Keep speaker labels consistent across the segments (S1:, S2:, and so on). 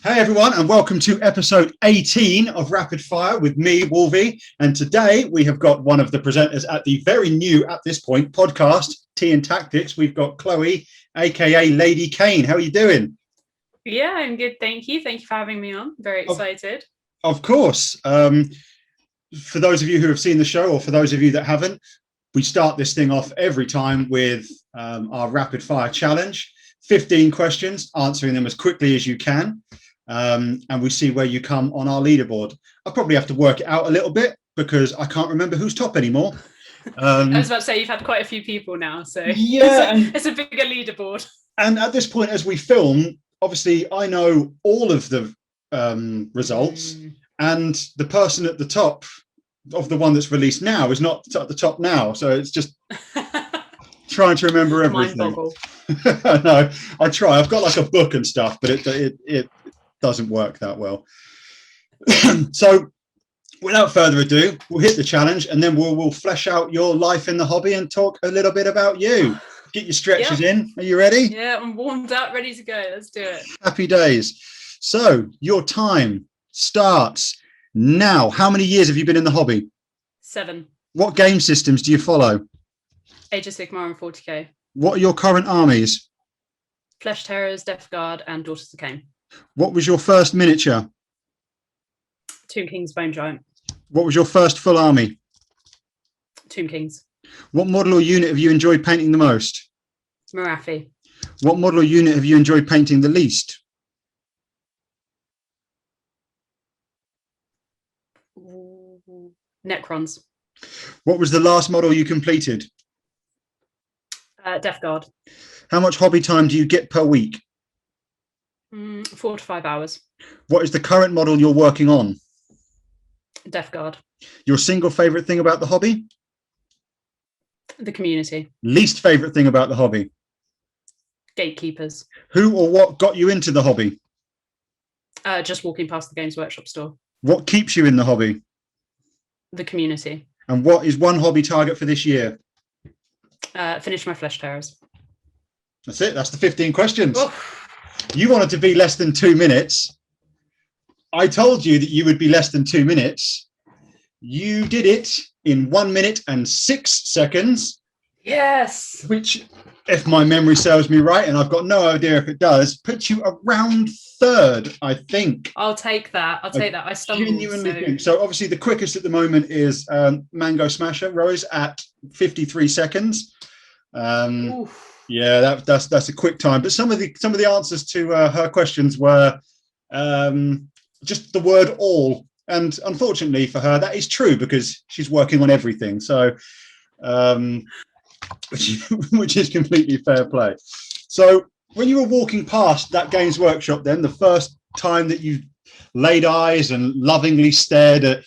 S1: Hey everyone, and welcome to episode 18 of Rapid Fire with me, Wolvie. And today we have got one of the presenters at the very new, at this point, podcast, Tea and Tactics. We've got Chloe, aka Lady Khaine. How are you doing?
S2: Yeah, I'm good, thank you. Thank you for having me on. Very excited.
S1: Of course. For those of you who have seen the show, or for those of you that haven't, we start this thing off every time with our Rapid Fire challenge. 15 questions, answering them as quickly as you can. And we see where you come on our leaderboard. I probably have to work it out a little bit because I can't remember who's top anymore.
S2: I was about to say you've had quite a few people now, so
S1: yeah,
S2: it's a bigger leaderboard.
S1: And at this point, as we film, obviously I know all of the results, and the person at the top of the one that's released now is not at the top now. So it's just trying to remember everything.
S2: Mind boggle.
S1: No, I try. I've got like a book and stuff, but it doesn't work that well. So without further ado, we'll hit the challenge, and then we'll flesh out your life in the hobby and talk a little bit about you. Get your stretches in. Are you ready?
S2: Yeah, I'm warmed up, ready to go. Let's do it.
S1: Happy days. So your time starts now. How many years have you been in the hobby?
S2: 7.
S1: What game systems do you follow?
S2: Age of Sigmar and 40k.
S1: What are your current armies?
S2: Flesh Terrors, Death Guard, and Daughters of Kane.
S1: What was your first miniature?
S2: Tomb Kings, Bone Giant.
S1: What was your first full army?
S2: Tomb Kings.
S1: What model or unit have you enjoyed painting the most?
S2: Marathi.
S1: What model or unit have you enjoyed painting the least?
S2: Necrons.
S1: What was the last model you completed?
S2: Death Guard.
S1: How much hobby time do you get per week?
S2: 4 to 5 hours.
S1: What is the current model you're working on?
S2: Death Guard.
S1: Your single favourite thing about the hobby?
S2: The community.
S1: Least favourite thing about the hobby?
S2: Gatekeepers.
S1: Who or what got you into the hobby?
S2: Just walking past the Games Workshop store.
S1: What keeps you in the hobby?
S2: The community.
S1: And what is one hobby target for this year?
S2: Finish my Flesh Terrors.
S1: That's it. That's the 15 questions.
S2: Oh.
S1: You wanted to be less than 2 minutes. I told you that you would be less than 2 minutes. You did it in 1 minute and 6 seconds.
S2: Yes.
S1: Which, if my memory serves me right, and I've got no idea if it does, puts you around third, I think.
S2: I'll take that. I stumbled.
S1: Genuinely think. So obviously the quickest at the moment is Mango Smasher Rose at 53 seconds. Yeah, that's a quick time. But some of the answers to her questions were just the word all, and unfortunately for her, that is true because she's working on everything. So, which is completely fair play. So, when you were walking past that Games Workshop, then the first time that you laid eyes and lovingly stared at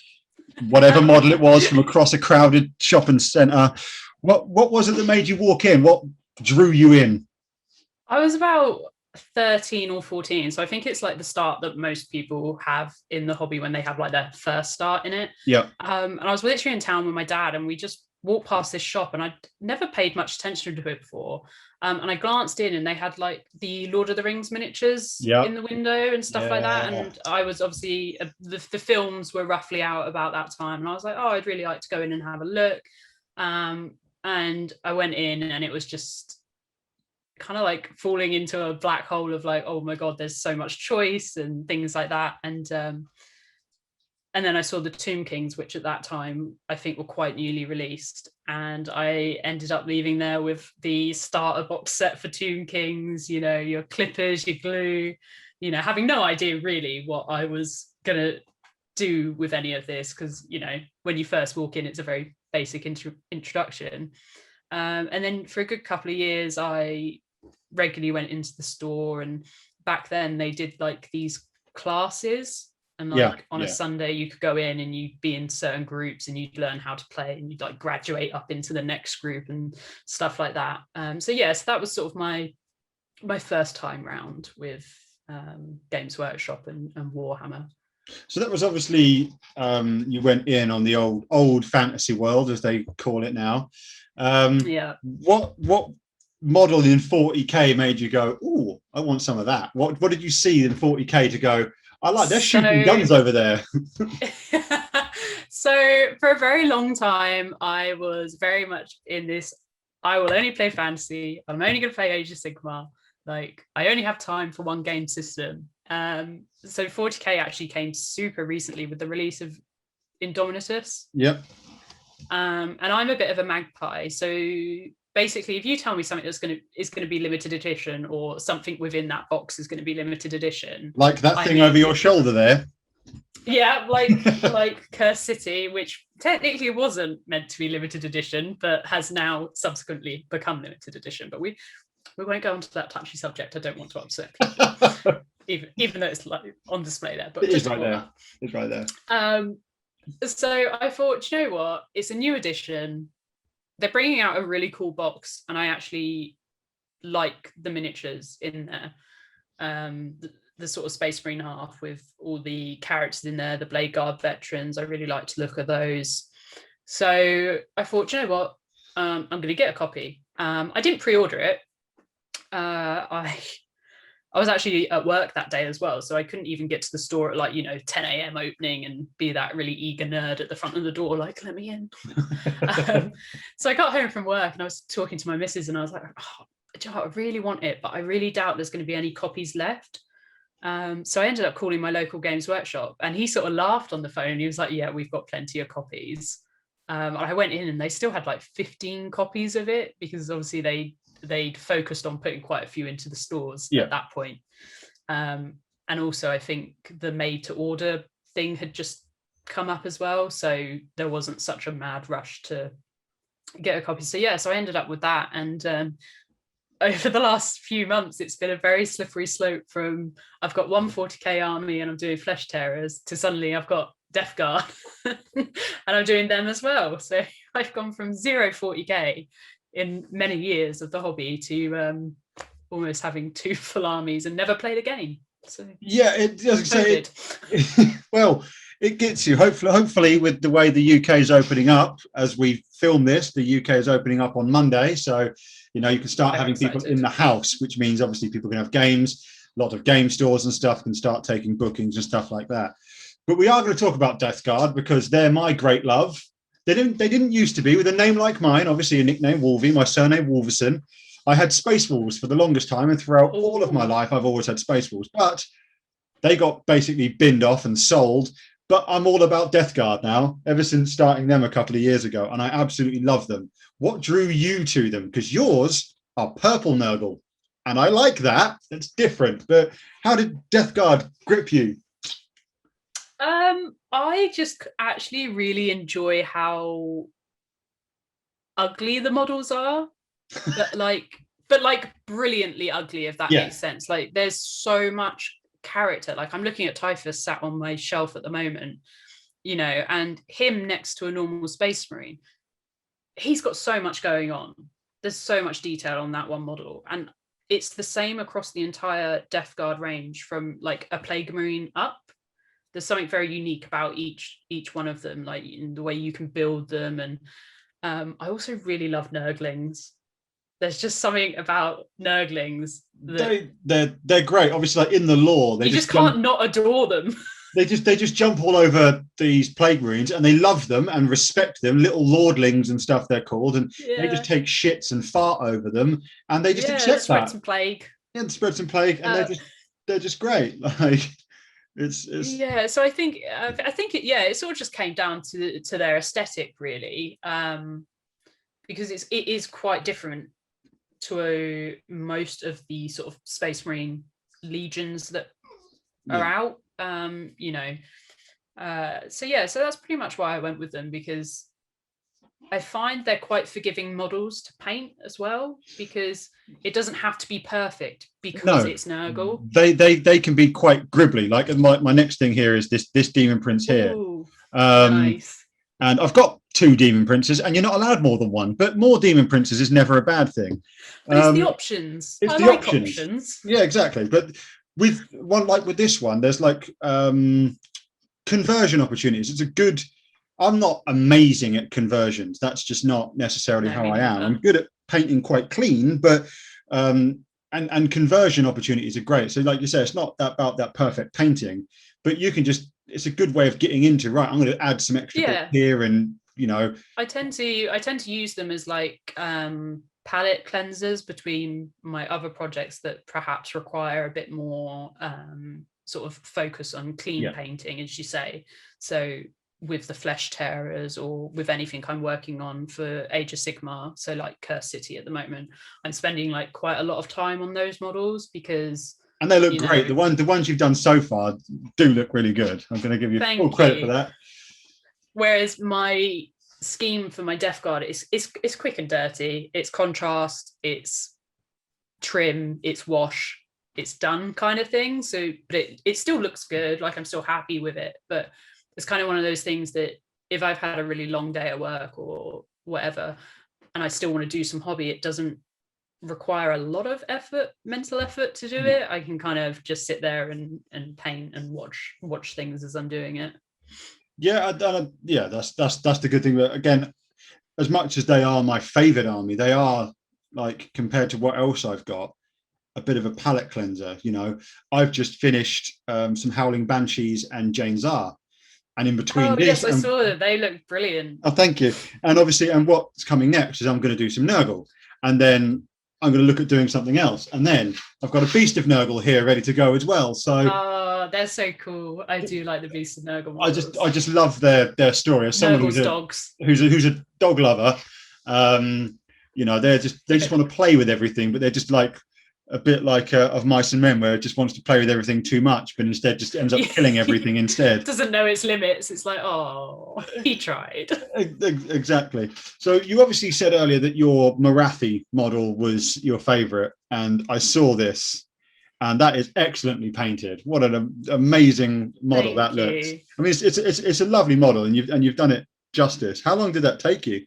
S1: whatever model it was from across a crowded shopping centre, what was it that made you walk in? What drew you in?
S2: I was about 13 or 14, so I think it's like the start that most people have in the hobby when they have like their first start in it.
S1: Yeah.
S2: And I was literally in town with my dad, and we just walked past this shop, and I'd never paid much attention to it before. And I glanced in, and they had like the Lord of the Rings miniatures in the window and stuff like that. And I was obviously the films were roughly out about that time, and I was like, oh, I'd really like to go in and have a look. And I went in, and it was just kind of like falling into a black hole of like, oh my God, there's so much choice and things like that. And then I saw the Tomb Kings, which at that time I think were quite newly released. And I ended up leaving there with the starter box set for Tomb Kings, you know, your clippers, your glue, you know, having no idea really what I was going to do with any of this. Because, you know, when you first walk in, it's a very basic introduction. And then for a good couple of years, I regularly went into the store, and back then they did like these classes, and like on a Sunday you could go in and you'd be in certain groups and you'd learn how to play, and you'd like graduate up into the next group and stuff like that. So that was sort of my first time round with Games Workshop and Warhammer.
S1: So that was obviously you went in on the old fantasy world, as they call it now. What model in 40k made you go, "Oh, I want some of that"? What did you see in 40k to go, "I like, they're shooting guns over there"?
S2: So for a very long time, I was very much in this, I will only play fantasy. I'm only going to play Age of Sigmar. Like, I only have time for one game system. So 40k actually came super recently with the release of Indomitus.
S1: Yep.
S2: And I'm a bit of a magpie. So basically, if you tell me something is going to be limited edition, or something within that box is going to be limited edition,
S1: like that thing over your shoulder there.
S2: Yeah, like Curse City, which technically wasn't meant to be limited edition, but has now subsequently become limited edition. But we won't go onto that touchy subject. I don't want to upset people, even though it's like on display there. But
S1: it is right there. It's right there.
S2: So I thought, you know what? It's a new edition. They're bringing out a really cool box, and I actually like the miniatures in there. The sort of Space Marine half with all the characters in there, the Blade Guard veterans. I really like to look at those. So I thought, you know what? I'm going to get a copy. I didn't pre-order it. I was actually at work that day as well, so I couldn't even get to the store at 10 a.m. opening and be that really eager nerd at the front of the door, like, let me in. So I got home from work and I was talking to my missus and I was like, oh, do you know what? I really want it, but I really doubt there's going to be any copies left. So I ended up calling my local Games Workshop, and he sort of laughed on the phone and he was like, yeah, we've got plenty of copies. I went in and they still had like 15 copies of it, because obviously they'd focused on putting quite a few into the stores at that point. And also I think the made to order thing had just come up as well, so there wasn't such a mad rush to get a copy. So I ended up with that, and over the last few months, it's been a very slippery slope from I've got one 40k army and I'm doing Flesh Terrors to suddenly I've got Death Guard and I'm doing them as well. So I've gone from 0 40k in many years of the hobby to almost having 2 full armies and never played a game. So
S1: yeah, it does say well, it gets you. Hopefully, with the way the UK is opening up as we film this, the UK is opening up on Monday, so you can start having people in the house, which means obviously people can have games. A lot of game stores and stuff can start taking bookings and stuff like that. But we are going to talk about Death Guard because they're my great love. They didn't used to be with a name like mine, obviously a nickname Wolvie, my surname Wolverson. I had Space Wolves for the longest time, and throughout all of my life, I've always had Space Wolves. But they got basically binned off and sold. But I'm all about Death Guard now, ever since starting them a couple of years ago, and I absolutely love them. What drew you to them? Because yours are purple Nurgle, and I like that. It's different. But how did Death Guard grip you?
S2: I just actually really enjoy how ugly the models are, but brilliantly ugly, if that makes sense. Like, there's so much character. Like, I'm looking at Typhus sat on my shelf at the moment, and him next to a normal Space Marine, he's got so much going on. There's so much detail on that one model, and it's the same across the entire Death Guard range from like a Plague Marine up. There's something very unique about each one of them, like in the way you can build them. And I also really love Nurglings. There's just something about Nurglings that
S1: they're great. Obviously, like in the lore,
S2: you just can't not adore them.
S1: They just jump all over these Plague Marines, and they love them and respect them. Little lordlings and stuff they're called, and they just take shits and fart over them, and they just accept
S2: spread
S1: that.
S2: Some plague.
S1: Yeah, spread some plague, and they're just great. Like it's
S2: So I think it sort of just came down to their aesthetic, really, because it is quite different to most of the sort of Space Marine legions that are out. So that's pretty much why I went with them, because I find they're quite forgiving models to paint as well, because it doesn't have to be perfect because it's Nurgle.
S1: They can be quite gribbly. Like my next thing here is this Demon Prince here.
S2: Ooh, nice.
S1: And I've got 2 Demon Princes, and you're not allowed more than one, but more Demon Princes is never a bad thing.
S2: But it's the options. I like options.
S1: Yeah, exactly. But with one, like with this one, there's like conversion opportunities. It's a good. I'm not amazing at conversions. That's just not necessarily how I am. I'm good at painting quite clean, but and conversion opportunities are great. So like you say, it's not about that perfect painting, but you can just, it's a good way of getting into, right, I'm going to add some extra bits here, and
S2: I tend to use them as like palette cleansers between my other projects that perhaps require a bit more sort of focus on clean painting, as you say. So with the Flesh Terrors, or with anything I'm working on for Age of Sigmar, so like Curse City at the moment, I'm spending like quite a lot of time on those models, because
S1: and they look great. The ones you've done so far do look really good. I'm going to give you full credit for that.
S2: Whereas my scheme for my Death Guard is quick and dirty. It's contrast, it's trim, it's wash, it's done kind of thing. So, but it still looks good. Like, I'm still happy with it. But it's kind of one of those things that if I've had a really long day at work or whatever, and I still want to do some hobby, it doesn't require a lot of effort, mental effort to do it. I can kind of just sit there and paint and watch things as I'm doing it.
S1: Yeah, that's the good thing. But again, as much as they are my favorite army, they are, like, compared to what else I've got, a bit of a palette cleanser. I've just finished some Howling Banshees and Jane Czar, and in between
S2: yes, I saw that. They look brilliant.
S1: Oh, thank you. And obviously, and what's coming next is I'm going to do some Nurgle, and then I'm going to look at doing something else, and then I've got a Beast of Nurgle here ready to go as well. So
S2: they're so cool. I do like the Beast of Nurgle models.
S1: I just love their story. As someone who's a dog lover, they just want to play with everything, but they're just like a bit like of Mice and Men, where it just wants to play with everything too much, but instead just ends up killing everything instead.
S2: Doesn't know its limits. It's like, oh, he tried.
S1: Exactly. So you obviously said earlier that your Morathi model was your favorite, and I saw this, and that is excellently painted. What an amazing model that looks. I mean, it's a lovely model, and you've done it justice. How long did that take you?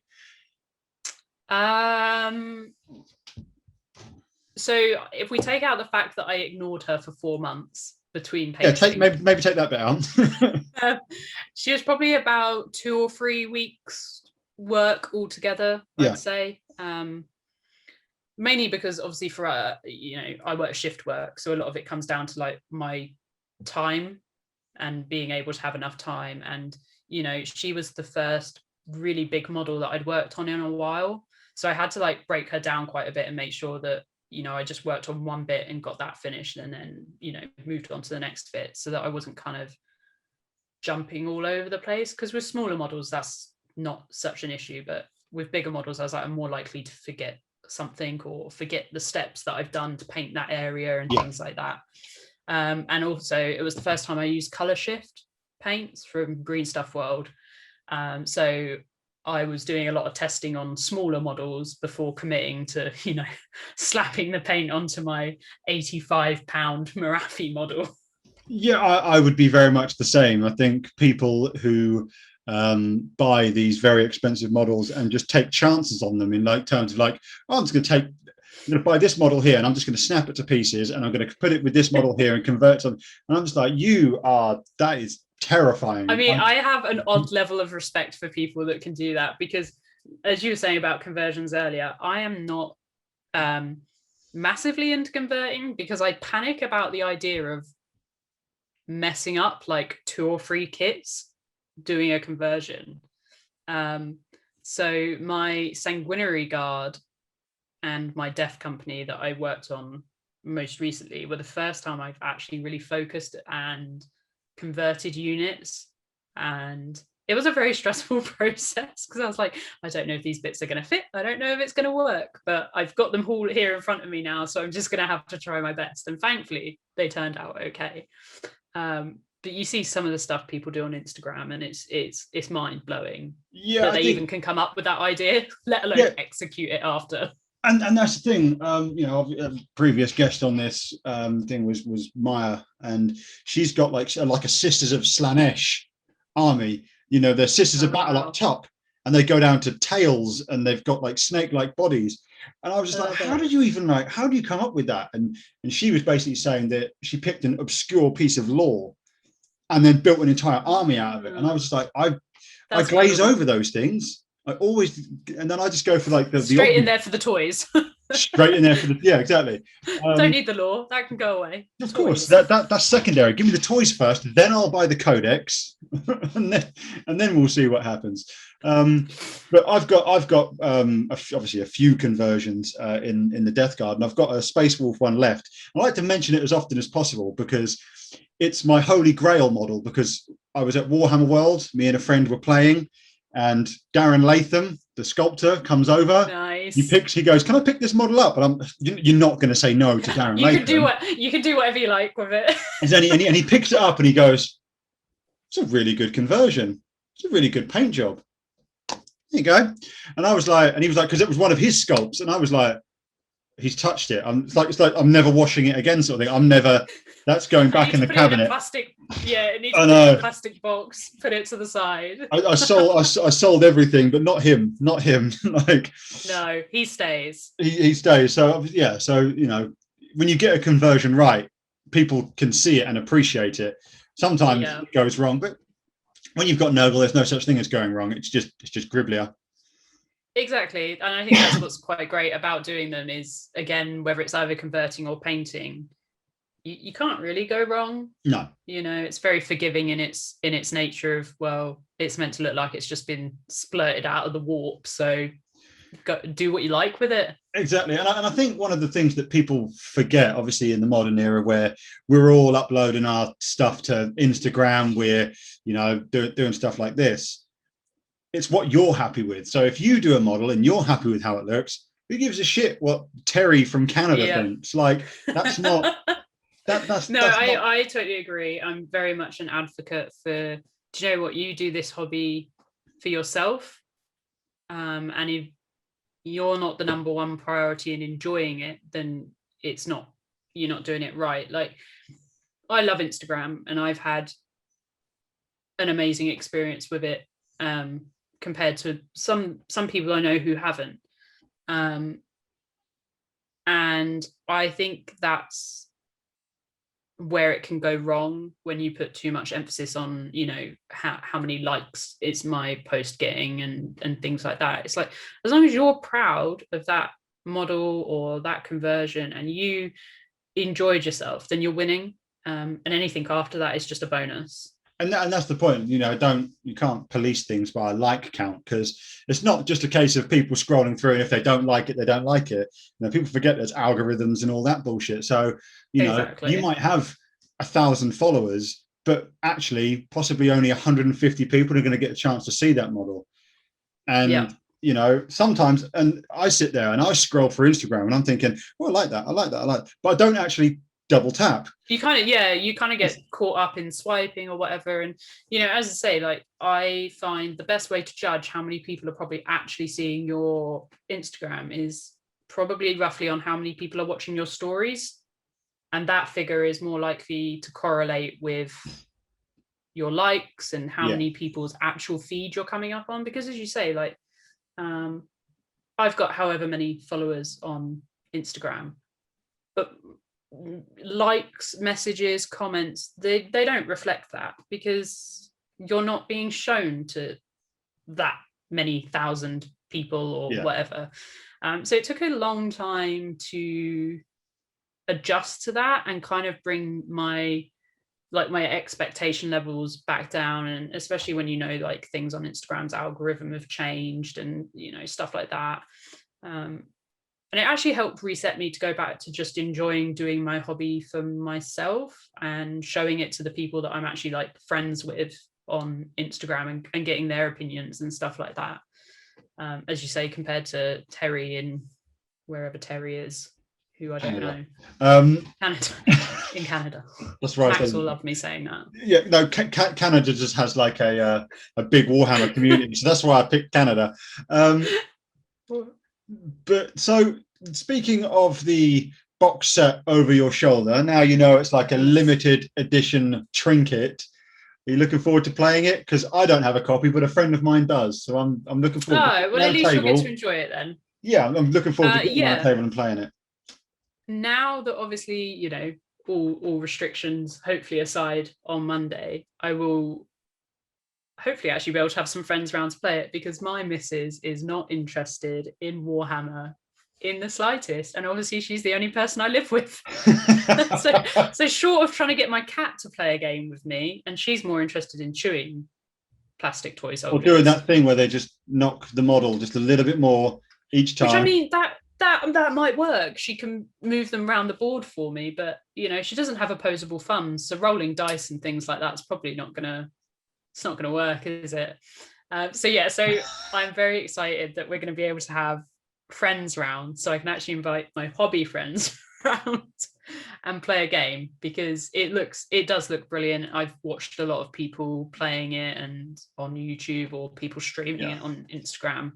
S2: So if we take out the fact that I ignored her for 4 months between painting,
S1: maybe take that bit out.
S2: She was probably about 2 or 3 weeks work altogether, I'd say. Mainly because obviously for I work shift work, so a lot of it comes down to like my time and being able to have enough time. And she was the first really big model that I'd worked on in a while, so I had to like break her down quite a bit and make sure that I just worked on one bit and got that finished, and then moved on to the next bit, so that I wasn't kind of jumping all over the place. Because with smaller models that's not such an issue, but with bigger models I was like, I'm more likely to forget something or forget the steps that I've done to paint that area and things like that. And also it was the first time I used color shift paints from Green Stuff World, so I was doing a lot of testing on smaller models before committing to slapping the paint onto my 85-pound Morathi model.
S1: Yeah, I would be very much the same. I think people who buy these very expensive models and just take chances on them in like terms of like, oh, I'm going to buy this model here and I'm just going to snap it to pieces, and I'm going to put it with this model here and convert them. And I'm just like, that is terrifying.
S2: I mean, I have an odd level of respect for people that can do that, because as you were saying about conversions earlier, I am not massively into converting, because I panic about the idea of messing up like 2 or 3 kits doing a conversion. So my Sanguinary Guard and my Death Company that I worked on most recently were the first time I've actually really focused and converted units, and it was a very stressful process, because I was like, I don't know if these bits are going to fit, I don't know if it's going to work, but I've got them all here in front of me now, so I'm just going to have to try my best. And thankfully they turned out okay. But you see some of the stuff people do on Instagram, and it's mind-blowing that they even can come up with that idea, let alone execute it after.
S1: And that's the thing. A previous guest on this thing was Maya, and she's got like a Sisters of Slanesh army. They're Sisters of Battle up top, and they go down to tails, and they've got like snake-like bodies. And I was just like, how do you come up with that? And she was basically saying that she picked an obscure piece of lore and then built an entire army out of it. And I was just like, I glaze over those things. I always, and then I just go for like the
S2: straight in there for the toys.
S1: Straight in there for the, yeah, exactly.
S2: Don't need the lore, that can go away.
S1: Of course, that's secondary. Give me the toys first, then I'll buy the codex, and then we'll see what happens. But I've got obviously a few conversions in the Death Guard, and I've got a Space Wolf one left. I like to mention it as often as possible because it's my holy grail model. Because I was at Warhammer World, me and a friend were playing, and Darren Latham, the sculptor, comes over.
S2: Nice.
S1: He goes, "Can I pick this model up?" And you're not going to say no to Darren Latham.
S2: You can do whatever you like with it.
S1: And he picks it up and he goes, "It's a really good conversion. It's a really good paint job. There you go." And I was like, and he was like, because it was one of his sculpts, and I was like, "He's touched it. It's like I'm never washing it again, sort of thing. That's going back in the cabinet."
S2: It needs to be in a plastic box. Put it to the side.
S1: I sold everything, but not him. Like,
S2: no, he stays.
S1: He stays. So yeah. So when you get a conversion right, people can see it and appreciate it. Sometimes it goes wrong, but when you've got Noble, there's no such thing as going wrong. It's just Gribblia.
S2: Exactly, and I think that's what's quite great about doing them is, again, whether it's either converting or painting, you can't really go wrong.
S1: No,
S2: it's very forgiving in its nature of, well, it's meant to look like it's just been splurted out of the warp, so do what you like with it.
S1: Exactly, and I think one of the things that people forget, obviously in the modern era where we're all uploading our stuff to Instagram, we're doing stuff like this, it's what you're happy with. So if you do a model and you're happy with how it looks, who gives a shit what Terry from Canada thinks? Like, that's not
S2: I totally agree. I'm very much an advocate for, do you know what, you do this hobby for yourself, and if you're not the number one priority in enjoying it, then you're not doing it right. Like, I love Instagram and I've had an amazing experience with it, compared to some people I know who haven't, and I think that's where it can go wrong when you put too much emphasis on how many likes is my post getting and things like that. It's like, as long as you're proud of that model or that conversion and you enjoyed yourself, then you're winning, and anything after that is just a bonus.
S1: And that's the point. You can't police things by a like count, because it's not just a case of people scrolling through, and if they don't like it, they don't like it. People forget there's algorithms and all that bullshit. So exactly. You might have 1,000 followers, but actually possibly only 150 people are going to get a chance to see that model. And sometimes, and I sit there and I scroll through Instagram and I'm thinking, well, I like that, but I don't actually double tap.
S2: You kind of get caught up in swiping or whatever, and as I say, like, I find the best way to judge how many people are probably actually seeing your Instagram is probably roughly on how many people are watching your stories, and that figure is more likely to correlate with your likes and how many people's actual feed you're coming up on. Because, as you say, like, I've got however many followers on Instagram, but likes, messages, comments, they don't reflect that, because you're not being shown to that many thousand people or whatever. So it took a long time to adjust to that and kind of bring my expectation levels back down, and especially when like things on Instagram's algorithm have changed and stuff like that. And it actually helped reset me to go back to just enjoying doing my hobby for myself and showing it to the people that I'm actually like friends with on Instagram and getting their opinions and stuff like that. As you say, compared to Terry in wherever Terry is, who I don't know. Canada. In Canada.
S1: That's right.
S2: Max will love me saying that.
S1: Yeah, no, Canada just has like a big Warhammer community, so that's why I picked Canada. But so, speaking of the box set over your shoulder, now it's like a limited edition trinket. Are you looking forward to playing it? Because I don't have a copy, but a friend of mine does. So I'm looking forward.
S2: Oh, well, at least you'll get to enjoy it then.
S1: Yeah, I'm looking forward to getting on the table and playing it.
S2: Now that obviously, all restrictions hopefully aside on Monday, I will hopefully actually be able to have some friends around to play it, because my missus is not interested in Warhammer in the slightest, and obviously she's the only person I live with. so short of trying to get my cat to play a game with me, and she's more interested in chewing plastic toy soldiers.
S1: Or doing that thing where they just knock the model just a little bit more each time.
S2: Which, I mean, that might work. She can move them around the board for me, but she doesn't have opposable thumbs, so rolling dice and things like that's probably not gonna work, is it? So I'm very excited that we're going to be able to have friends round, so I can actually invite my hobby friends round and play a game, because it does look brilliant. I've watched a lot of people playing it and on YouTube, or people streaming it on Instagram,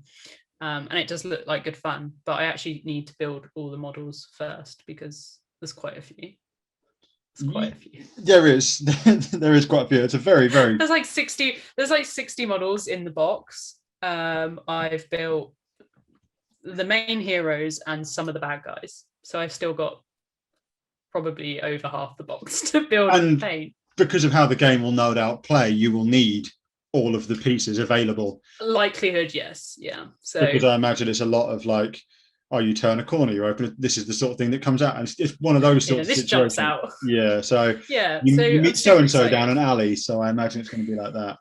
S2: and it does look like good fun. But I actually need to build all the models first, because there's quite a few.
S1: There is there is quite a few. It's a very
S2: there's like 60 models in the box. I've built the main heroes and some of the bad guys, so I've still got probably over half the box to build and paint.
S1: Because of how the game will no doubt play, you will need all of the pieces available.
S2: Likelihood, yes. Yeah. So
S1: because I imagine it's a lot of like, oh, you turn a corner, you open it, this is the sort of thing that comes out, and it's one of those sorts of situations.
S2: Jumps out.
S1: Yeah. So
S2: you
S1: meet so and so down an alley, so I imagine it's going to be like that.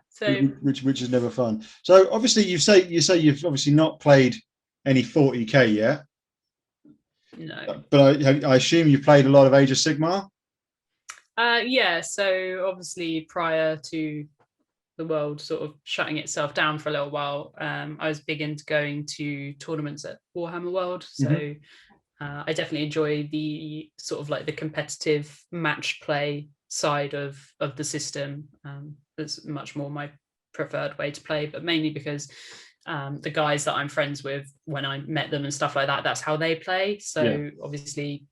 S2: So
S1: which is never fun. So obviously you say you've obviously not played any 40k yet.
S2: No.
S1: But I assume you played a lot of Age of Sigmar?
S2: So obviously prior to the world sort of shutting itself down for a little while, I was big into going to tournaments at Warhammer World. So I definitely enjoy the sort of like the competitive match play side of the system. That's much more my preferred way to play, but mainly because the guys that I'm friends with, when I met them and stuff like that, that's how they play. So obviously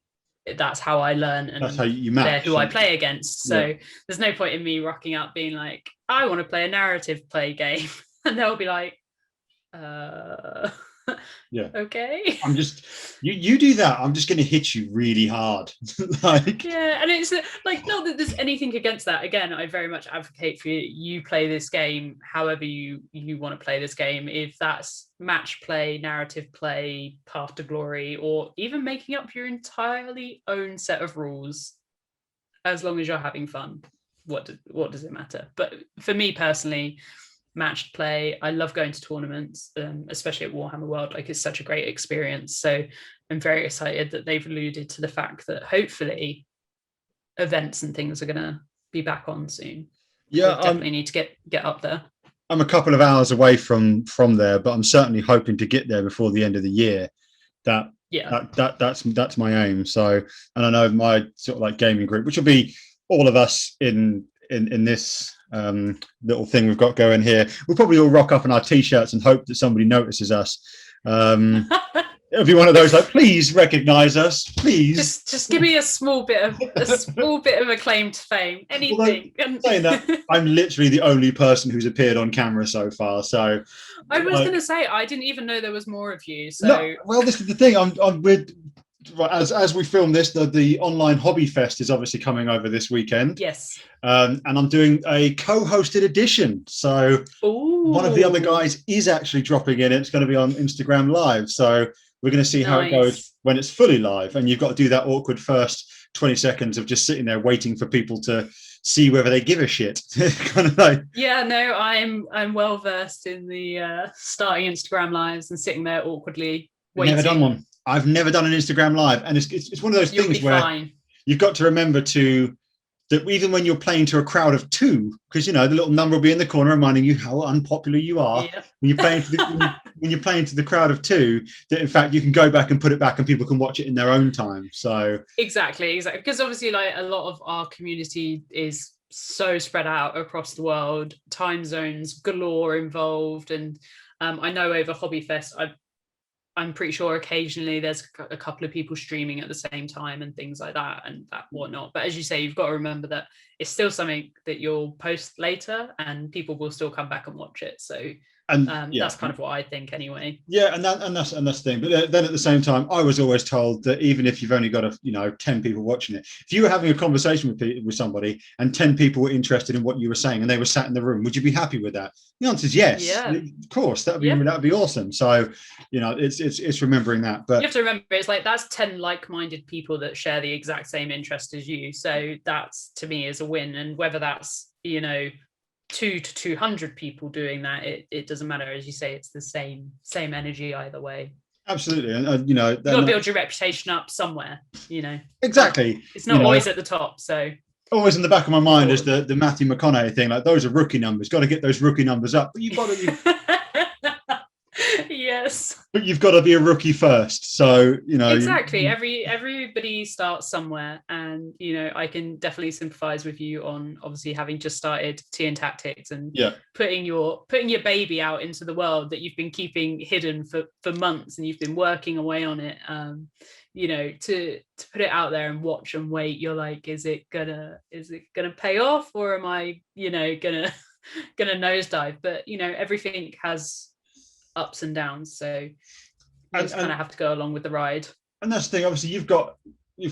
S2: that's how I learn, and
S1: that's how you match.
S2: They're who I play against. So there's no point in me rocking up being like, I want to play a narrative play game, and they'll be like, okay.
S1: I'm just you do that, I'm just going to hit you really hard.
S2: And it's like, not that there's anything against that. Again, I very much advocate for you play this game however you want to play this game. If that's match play, narrative play, path to glory, or even making up your entirely own set of rules, as long as you're having fun, what does it matter? But for me personally, matched play, I love going to tournaments, especially at Warhammer World. Like, it's such a great experience. So I'm very excited that they've alluded to the fact that hopefully events and things are going to be back on soon.
S1: Yeah,
S2: we definitely need to get up there.
S1: I'm a couple of hours away from there, but I'm certainly hoping to get there before the end of the year. That's my aim. So, and I know my sort of like gaming group, which will be all of us in this little thing we've got going here, we'll probably all rock up in our t-shirts and hope that somebody notices us. It'll be one of those like, please recognize us, please.
S2: Just give me a small bit of acclaim to fame. Anything.
S1: Saying that, I'm literally the only person who's appeared on camera so far. So
S2: I was going to say, I didn't even know there was more of you. So
S1: no, well, this is the thing. I'm with. As we film this, the online Hobby Fest is obviously coming over this weekend.
S2: Yes.
S1: And I'm doing a co-hosted edition. So one of the other guys is actually dropping in. It's going to be on Instagram Live. So we're going to see how it goes when it's fully live. And you've got to do that awkward first 20 seconds of just sitting there waiting for people to see whether they give a shit. Kind of like.
S2: Yeah, no, I'm well versed in the starting Instagram lives and sitting there awkwardly waiting.
S1: Never done one. I've never done an Instagram live, and it's one of those things where you've got to remember that even when you're playing to a crowd of 2, because the little number will be in the corner reminding you how unpopular you are. Yeah. When you're playing to the crowd of 2, that in fact you can go back and put it back, and people can watch it in their own time. So
S2: exactly, because obviously, like, a lot of our community is so spread out across the world, time zones galore involved, and I know over Hobby Fest, I'm pretty sure occasionally there's a couple of people streaming at the same time and things like that and that whatnot. But as you say, you've got to remember that it's still something that you'll post later and people will still come back and watch it. So
S1: And
S2: that's kind of what I think anyway.
S1: Yeah, and that's the thing. But then at the same time, I was always told that even if you've only got 10 people watching it, if you were having a conversation with somebody and 10 people were interested in what you were saying and they were sat in the room, would you be happy with that? The answer is yes.
S2: Yeah.
S1: Of course, that'd be awesome. So, it's remembering that. But
S2: you have to remember, it's like that's 10 like-minded people that share the exact same interest as you. So that's, to me, is a win. And whether that's 2 to 200 people doing that, it doesn't matter. As you say, it's the same energy either way.
S1: Absolutely. And
S2: you got to build your reputation up somewhere,
S1: exactly.
S2: It's not always at the top. So
S1: always in the back of my mind is the Matthew McConaughey thing, like those are rookie numbers, got to get those rookie numbers up, but you've got to
S2: yes,
S1: but you've got to be a rookie first. So
S2: exactly. Everybody starts somewhere, and I can definitely sympathize with you on obviously having just started Tea and Tactics and putting your baby out into the world that you've been keeping hidden for months, and you've been working away on it. To put it out there and watch and wait, you're like, is it gonna pay off, or am I gonna nosedive? But everything has ups and downs, so you just kind of have to go along with the ride.
S1: And that's the thing. Obviously, you've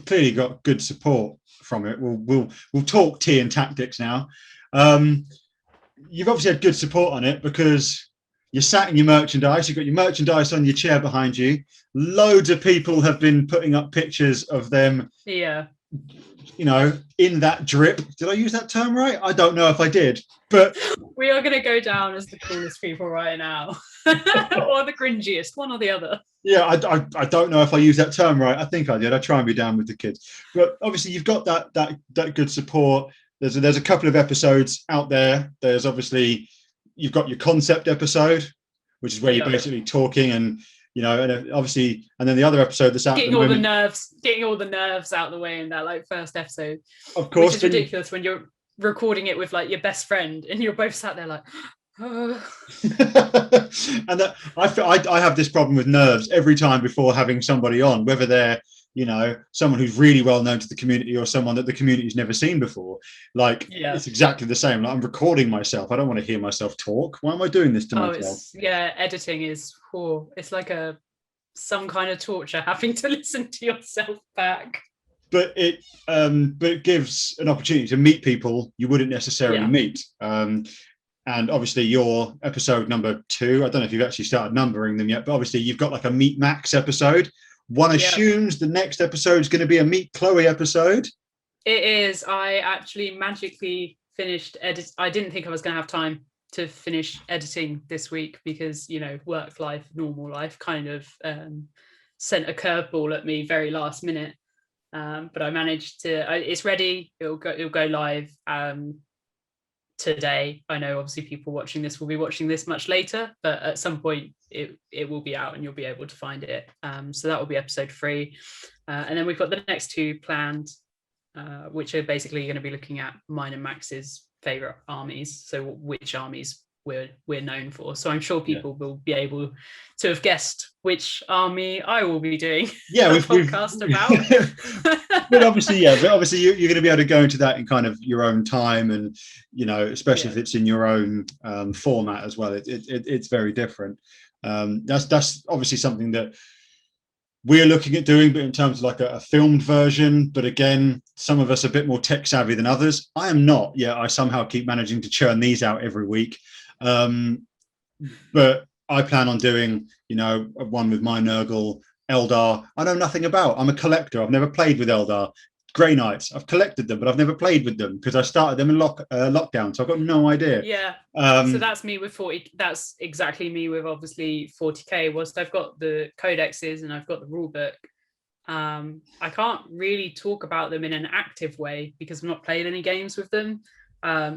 S1: clearly got good support from it. We'll talk Tea and Tactics now. You've obviously had good support on it because you're sat in your merchandise. You've got your merchandise on your chair behind you. Loads of people have been putting up pictures of them.
S2: Yeah.
S1: In that drip. Did I use that term right? I don't know if I did, but
S2: we are going to go down as the coolest people right now, or the cringiest, one or the other.
S1: Yeah, I don't know if I used that term right. I think I did. I try and be down with the kids, but obviously you've got that good support. There's a couple of episodes out there. There's obviously you've got your concept episode, which is where you're basically talking and. And obviously, and then the other episode that's out
S2: getting all the nerves out of the way in that first episode.
S1: Of course,
S2: which is ridiculous when you're recording it with your best friend and you're both sat there like. Oh.
S1: And I have this problem with nerves every time before having somebody on, whether they're someone who's really well known to the community or someone that the community's never seen before. It's exactly the same. I'm recording myself. I don't want to hear myself talk. Why am I doing this to myself?
S2: Editing is it's like some kind of torture having to listen to yourself back.
S1: But it gives an opportunity to meet people you wouldn't necessarily meet. And obviously your episode number 2, I don't know if you've actually started numbering them yet, but obviously you've got a Meet Max episode. One assumes the next episode is going to be a Meet Chloe episode.
S2: It is. I actually magically finished I didn't think I was going to have time to finish editing this week because, work life, normal life kind of sent a curveball at me very last minute. But I managed to, it's ready. It'll go live today. I know obviously people watching this will be watching this much later, but at some point it will be out and you'll be able to find it. So that will be episode 3. And then we've got the next 2 planned, which are basically going to be looking at mine and Max's favorite armies. So which armies we're known for. So I'm sure people will be able to have guessed which army I will be doing a podcast about.
S1: But obviously, you're going to be able to go into that in kind of your own time, and especially if it's in your own format as well. It's very different. That's obviously something that we're looking at doing, but in terms of a filmed version. But again, some of us are a bit more tech savvy than others. I am not. I somehow keep managing to churn these out every week. But I plan on doing, one with my Nurgle, Eldar. I know nothing about. I'm a collector. I've never played with Eldar. Grey Knights. I've collected them, but I've never played with them because I started them in lockdown. So I've got no idea.
S2: Yeah. So that's me with 40. That's exactly me with obviously 40k. Whilst I've got the codexes and I've got the rule book, I can't really talk about them in an active way because I've not played any games with them.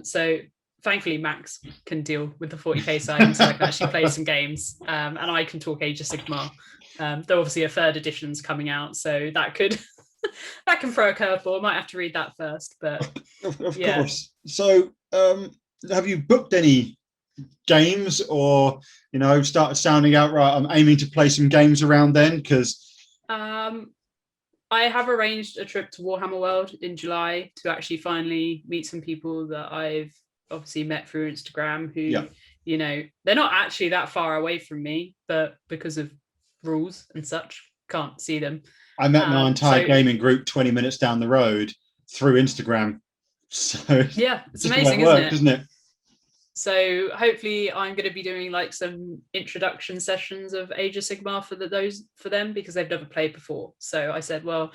S2: So thankfully Max can deal with the 40k side, so I can actually play some games, and I can talk Age of Sigmar. Though obviously a 3rd edition's coming out, so that could that can throw a curveball. I might have to read that first, but
S1: of course. So have you booked any games or started sounding out right? I'm aiming to play some games around then because
S2: I have arranged a trip to Warhammer World in July to actually finally meet some people that I've obviously met through Instagram who you know, they're not actually that far away from me, but because of rules and such, can't see them.
S1: I met my entire gaming group 20 minutes down the road through Instagram. So
S2: yeah, it's amazing, isn't
S1: it?
S2: So hopefully I'm going to be doing like some introduction sessions of Age of Sigmar for them, because they've never played before. So I said, well,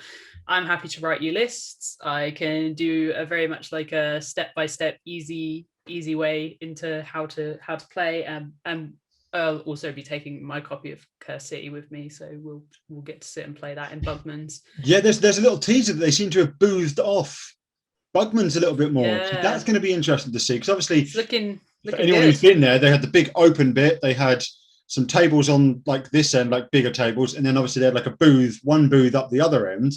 S2: I'm happy to write you lists. I can do a very much like a step-by-step easy way into how to play, and I'll also be taking my copy of Curse City with me, so we'll get to sit and play that in Bugmans.
S1: Yeah, there's a little teaser that they seem to have boozed off Bugmans a little bit more.
S2: Yeah.
S1: So that's going to be interesting to see, because obviously
S2: it's looking
S1: anyone who's been there, they had the big open bit, they had some tables on like this end, like bigger tables, and then obviously they had like one booth up the other end.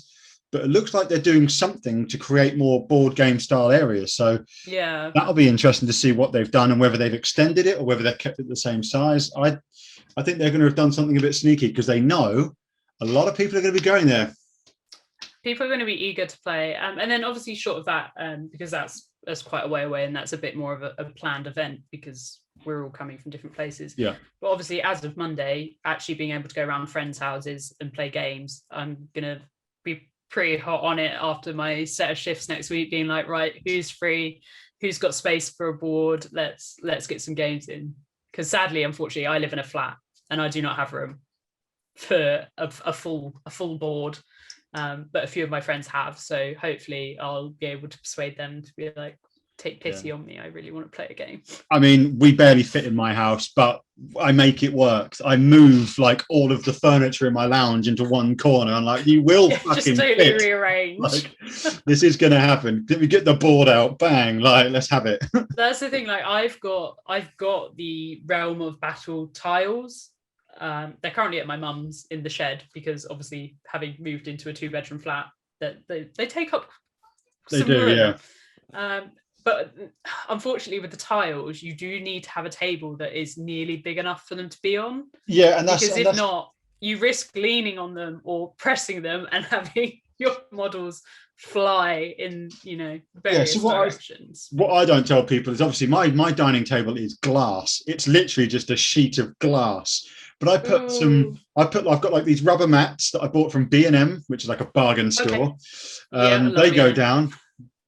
S1: But it looks like they're doing something to create more board game style areas. So
S2: yeah,
S1: that'll be interesting to see what they've done and whether they've extended it or whether they've kept it the same size. I think they're going to have done something a bit sneaky, because they know a lot of people are going to be going there.
S2: People are going to be eager to play. And then obviously short of that, because that's quite a way away, and that's a bit more of a planned event because we're all coming from different places.
S1: Yeah.
S2: But obviously as of Monday, actually being able to go around friends' houses and play games, I'm going to be pretty hot on it after my set of shifts next week, being like, right, who's free? Who's got space for a board? Let's get some games in. Because sadly, unfortunately, I live in a flat and I do not have room for a full board. But a few of my friends have, so hopefully I'll be able to persuade them to be like, take pity on me, I really want to play a game.
S1: I mean, we barely fit in my house, but I make it work. I move like all of the furniture in my lounge into one corner. I'm like, you will fucking
S2: just totally
S1: fit.
S2: rearrange.
S1: Like, this is going to happen. Let me get the board out. Bang! Like, let's have it.
S2: That's the thing. Like, I've got the Realm of Battle tiles. They're currently at my mum's in the shed, because obviously having moved into a 2-bedroom flat, that they take up some room. Yeah. But unfortunately with the tiles, you do need to have a table that is nearly big enough for them to be on.
S1: Yeah, and
S2: because if not, you risk leaning on them or pressing them and having your models fly in, various directions.
S1: What I don't tell people is obviously my dining table is glass. It's literally just a sheet of glass. But I've got like these rubber mats that I bought from B&M, which is like a bargain store.
S2: Okay.
S1: They go down.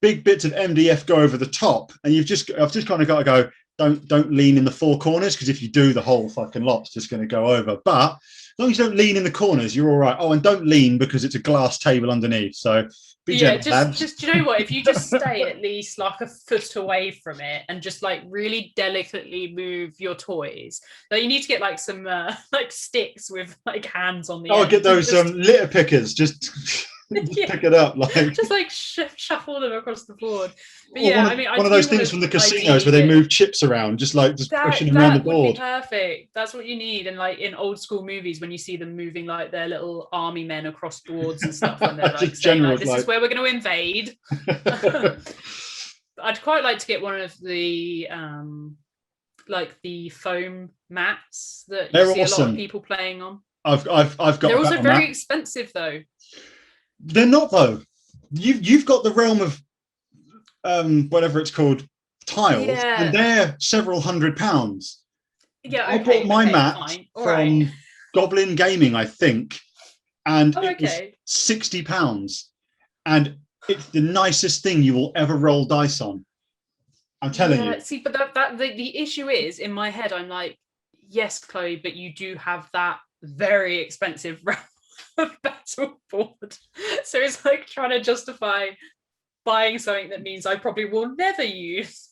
S1: Big bits of MDF go over the top, and I've just kind of got to go, don't lean in the four corners, because if you do, the whole fucking lot's just going to go over. But as long as you don't lean in the corners, you're all right. Oh, and don't lean because it's a glass table underneath. So be gentle, lads.
S2: Just do you know what? If you just stay at least like a foot away from it and just like really delicately move your toys. Like, you need to get like some like sticks with like hands on the end.
S1: Get those litter pickers. Just pick it up, like
S2: just like shuffle them across the board. But one
S1: of those things from the casinos where they move chips around, just pushing them around the board.
S2: Would be perfect. That's what you need. And like in old school movies, when you see them moving like their little army men across boards and stuff, and they're like saying, like, this is where we're going to invade. I'd quite like to get one of the like the foam mats that you see awesome. A lot of people playing on.
S1: I've got.
S2: They're also very expensive though.
S1: They're not though. You've got the Realm of whatever it's called tiles, and they're several £100s.
S2: Yeah,
S1: I bought my mat from Goblin Gaming, I think, and it was £60, and it's the nicest thing you will ever roll dice on. I'm telling you.
S2: See, but the issue is, in my head, I'm like, yes, Chloe, but you do have that very expensive battle board, so it's like trying to justify buying something that means I probably will never use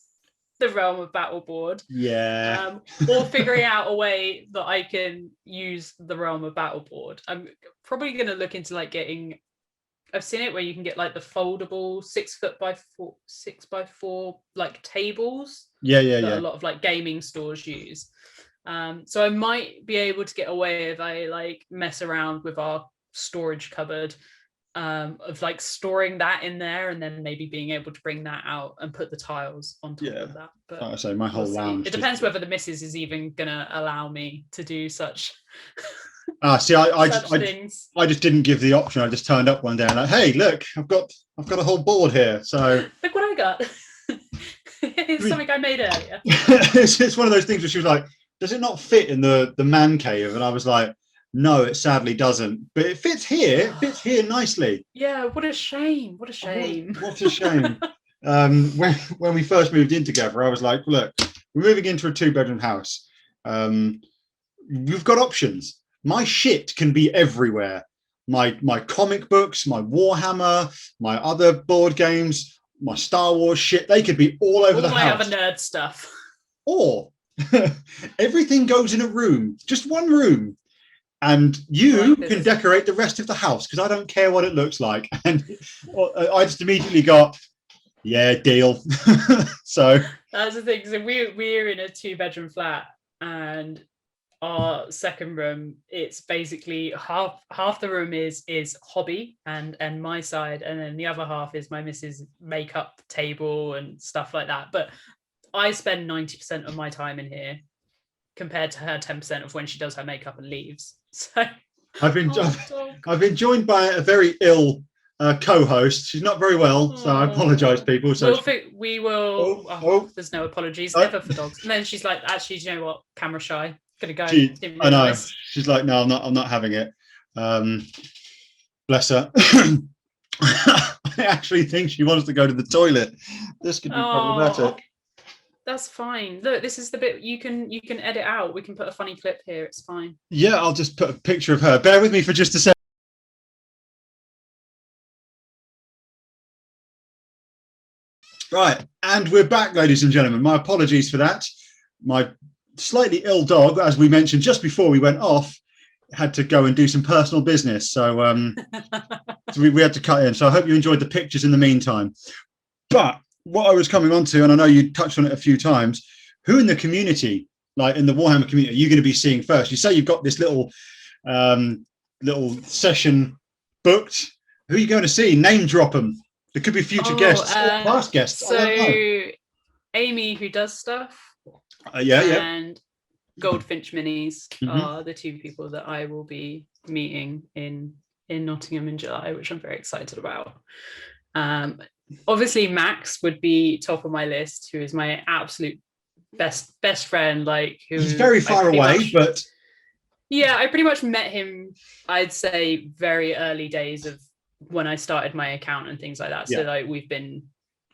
S2: the Realm of Battle board, or figuring out a way that I can use the Realm of Battle board. I'm probably going to look into like getting, I've seen it where you can get like the foldable 6x4 like tables that a lot of like gaming stores use. So I might be able to get away if I like mess around with our storage cupboard, of like storing that in there and then maybe being able to bring that out and put the tiles on top of that. But
S1: like I say, my whole lounge.
S2: It depends whether the missus is even gonna allow me to do such.
S1: I just didn't give the option. I just turned up one day and like, hey, look, I've got a whole board here. So
S2: look what I got. It's something I made earlier.
S1: It's one of those things where she was like, does it not fit in the man cave? And I was like, no, it sadly doesn't. But it fits here. It fits here nicely.
S2: Yeah, what a shame. What a shame.
S1: What a shame. When we first moved in together, I was like, look, we're moving into a 2-bedroom house. We've got options. My shit can be everywhere. My comic books, my Warhammer, my other board games, my Star Wars shit, they could be all over the house.
S2: All my other nerd stuff.
S1: Or everything goes in a room, just one room. And you can decorate the rest of the house because I don't care what it looks like. And I just immediately got, yeah, deal. So
S2: that's the thing. So we're in a 2-bedroom flat, and our second room, it's basically half the room is hobby and my side, and then the other half is my missus' makeup table and stuff like that. But I spend 90% of my time in here compared to her 10% of when she does her makeup and leaves. So
S1: I've been joined by a very ill co-host. She's not very well, so I apologize, people. So
S2: we will. There's no apologies ever for dogs. And then she's like, actually, do you know what? Camera shy. Gonna go.
S1: I know. She's like, no, I'm not having it. Bless her. I actually think she wants to go to the toilet. This could be problematic.
S2: That's fine. Look, this is the bit you can edit out. We can put a funny clip here. It's fine.
S1: Yeah, I'll just put a picture of her. Bear with me for just a second. Right, and we're back, ladies and gentlemen. My apologies for that. My slightly ill dog, as we mentioned just before we went off, had to go and do some personal business. So, so we had to cut in. So I hope you enjoyed the pictures in the meantime. But what I was coming on to, and I know you touched on it a few times, who in the community, like in the Warhammer community, are you going to be seeing first? You say you've got this little session booked. Who are you going to see? Name drop them. There could be future guests or past guests.
S2: So Amy, who does stuff, and Goldfinch Minis are the 2 people that I will be meeting in Nottingham in July, which I'm very excited about. Obviously Max would be top of my list, who is my absolute best friend, like who's
S1: very far away, but
S2: yeah, I pretty much met him, I'd say, very early days of when I started my account and things like that. So like we've been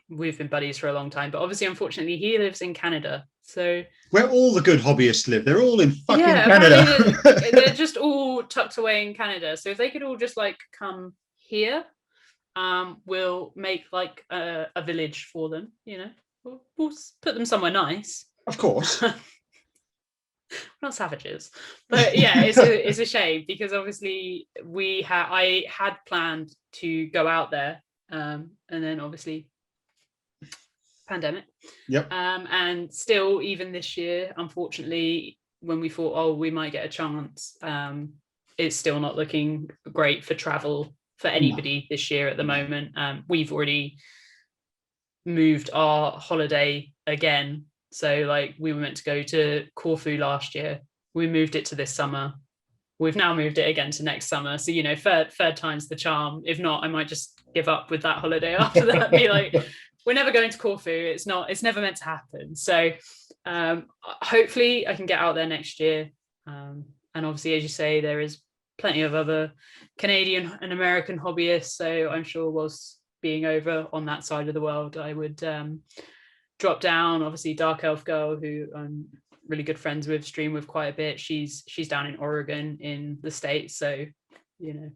S2: buddies for a long time, but obviously unfortunately he lives in Canada, so
S1: where all the good hobbyists live, they're all in fucking Canada.
S2: They're just all tucked away in Canada. So if they could all just like come here, we'll make like a village for them, you know. We'll put them somewhere nice,
S1: of course.
S2: We're not savages, but yeah, it's a shame because obviously I had planned to go out there, and then obviously pandemic. And still, even this year, unfortunately, when we thought, we might get a chance, it's still not looking great for travel for anybody this year at the moment. We've already moved our holiday again. So like we were meant to go to Corfu last year. We moved it to this summer. We've now moved it again to next summer. So, you know, third time's the charm. If not, I might just give up with that holiday after that. Be like, we're never going to Corfu. It's never meant to happen. So hopefully I can get out there next year. And obviously, as you say, there is plenty of other Canadian and American hobbyists. So I'm sure whilst being over on that side of the world, I would drop down. Obviously, Dark Elf Girl, who I'm really good friends with, stream with quite a bit. She's down in Oregon in the States. So, you know,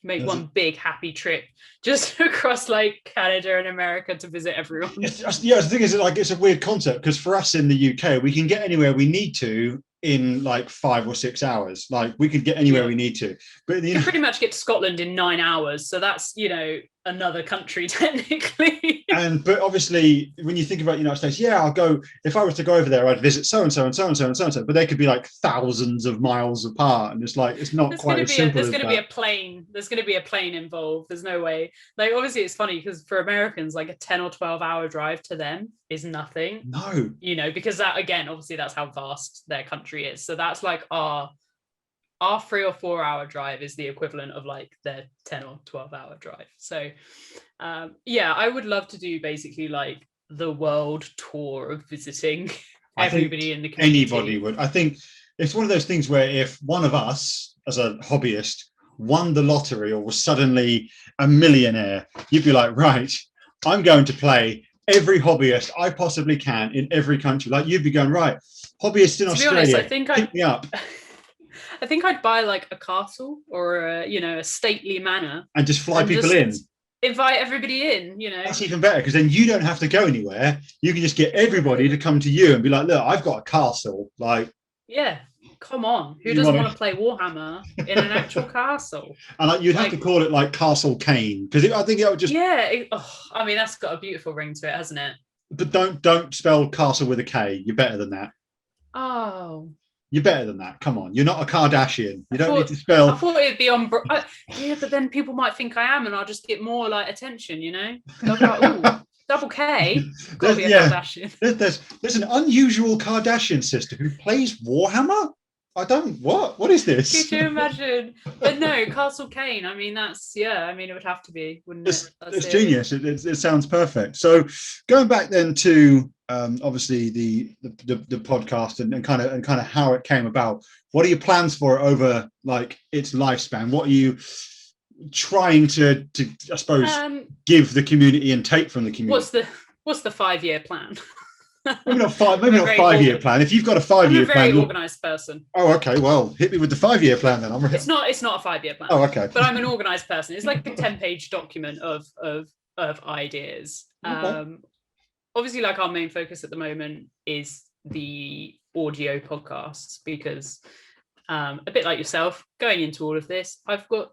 S2: make one big happy trip just across like Canada and America to visit everyone.
S1: The thing is, like, it's a weird concept because for us in the UK, we can get anywhere we need to in like 5 or 6 hours. Like we could get anywhere we need to, but
S2: you can pretty much get to Scotland in 9 hours. So that's, you know, another country technically.
S1: But obviously when you think about the United States, I'll go, if I was to go over there, I'd visit so and so and so and so and so and so, but they could be like thousands of miles apart, and it's like it's not quite as simple.
S2: There's going to be a plane. There's going to be a plane involved. There's no way. Like obviously it's funny because for Americans, like a 10 or 12 hour drive to them is nothing.
S1: No,
S2: you know, because that, again, obviously that's how vast their country is. So that's like our 3 or 4 hour drive is the equivalent of like their 10 or 12 hour drive. So I would love to do basically like the world tour of visiting everybody in the community.
S1: Anybody would. I think it's one of those things where if one of us as a hobbyist won the lottery or was suddenly a millionaire, you'd be like, right, I'm going to play every hobbyist I possibly can in every country. Like, you'd be going, right, hobbyists in Australia,
S2: honest,
S1: pick me up.
S2: I think I'd buy like a castle or a stately manor
S1: and just fly people in.
S2: Invite everybody in,
S1: That's even better, because then you don't have to go anywhere. You can just get everybody to come to you and be like, look, I've got a castle. Like,
S2: yeah, come on. Who doesn't want to play Warhammer in an actual castle?
S1: And you'd have to call it like Castle Kane, because I think it would just...
S2: Yeah, I mean, that's got a beautiful ring to it, hasn't it?
S1: But don't spell castle with a K. You're better than that.
S2: Oh.
S1: You're better than that. Come on. You're not a Kardashian. You don't need to spell...
S2: I thought it'd be on... yeah, but then people might think I am, and I'll just get more like attention, They'll be like, ooh, double K. Gotta be a Kardashian.
S1: There's an unusual Kardashian sister who plays Warhammer? What is this?
S2: Could you imagine? But no, Castle Kane. I mean, it would have to be, wouldn't it?
S1: It's genius. It sounds perfect. So going back then to obviously the podcast and kind of how it came about. What are your plans for it over like its lifespan? What are you trying to I suppose give the community and take from the community?
S2: What's the 5-year plan?
S1: Maybe not 5-year plan. If you've got a 5-year plan,
S2: I'm a very organised person.
S1: Oh, okay. Well, hit me with the 5-year plan then.
S2: It's not a 5-year plan.
S1: Oh, okay.
S2: But I'm an organised person. It's like a 10-page document of ideas. Okay. Obviously, like, our main focus at the moment is the audio podcasts, because a bit like yourself, going into all of this, I've got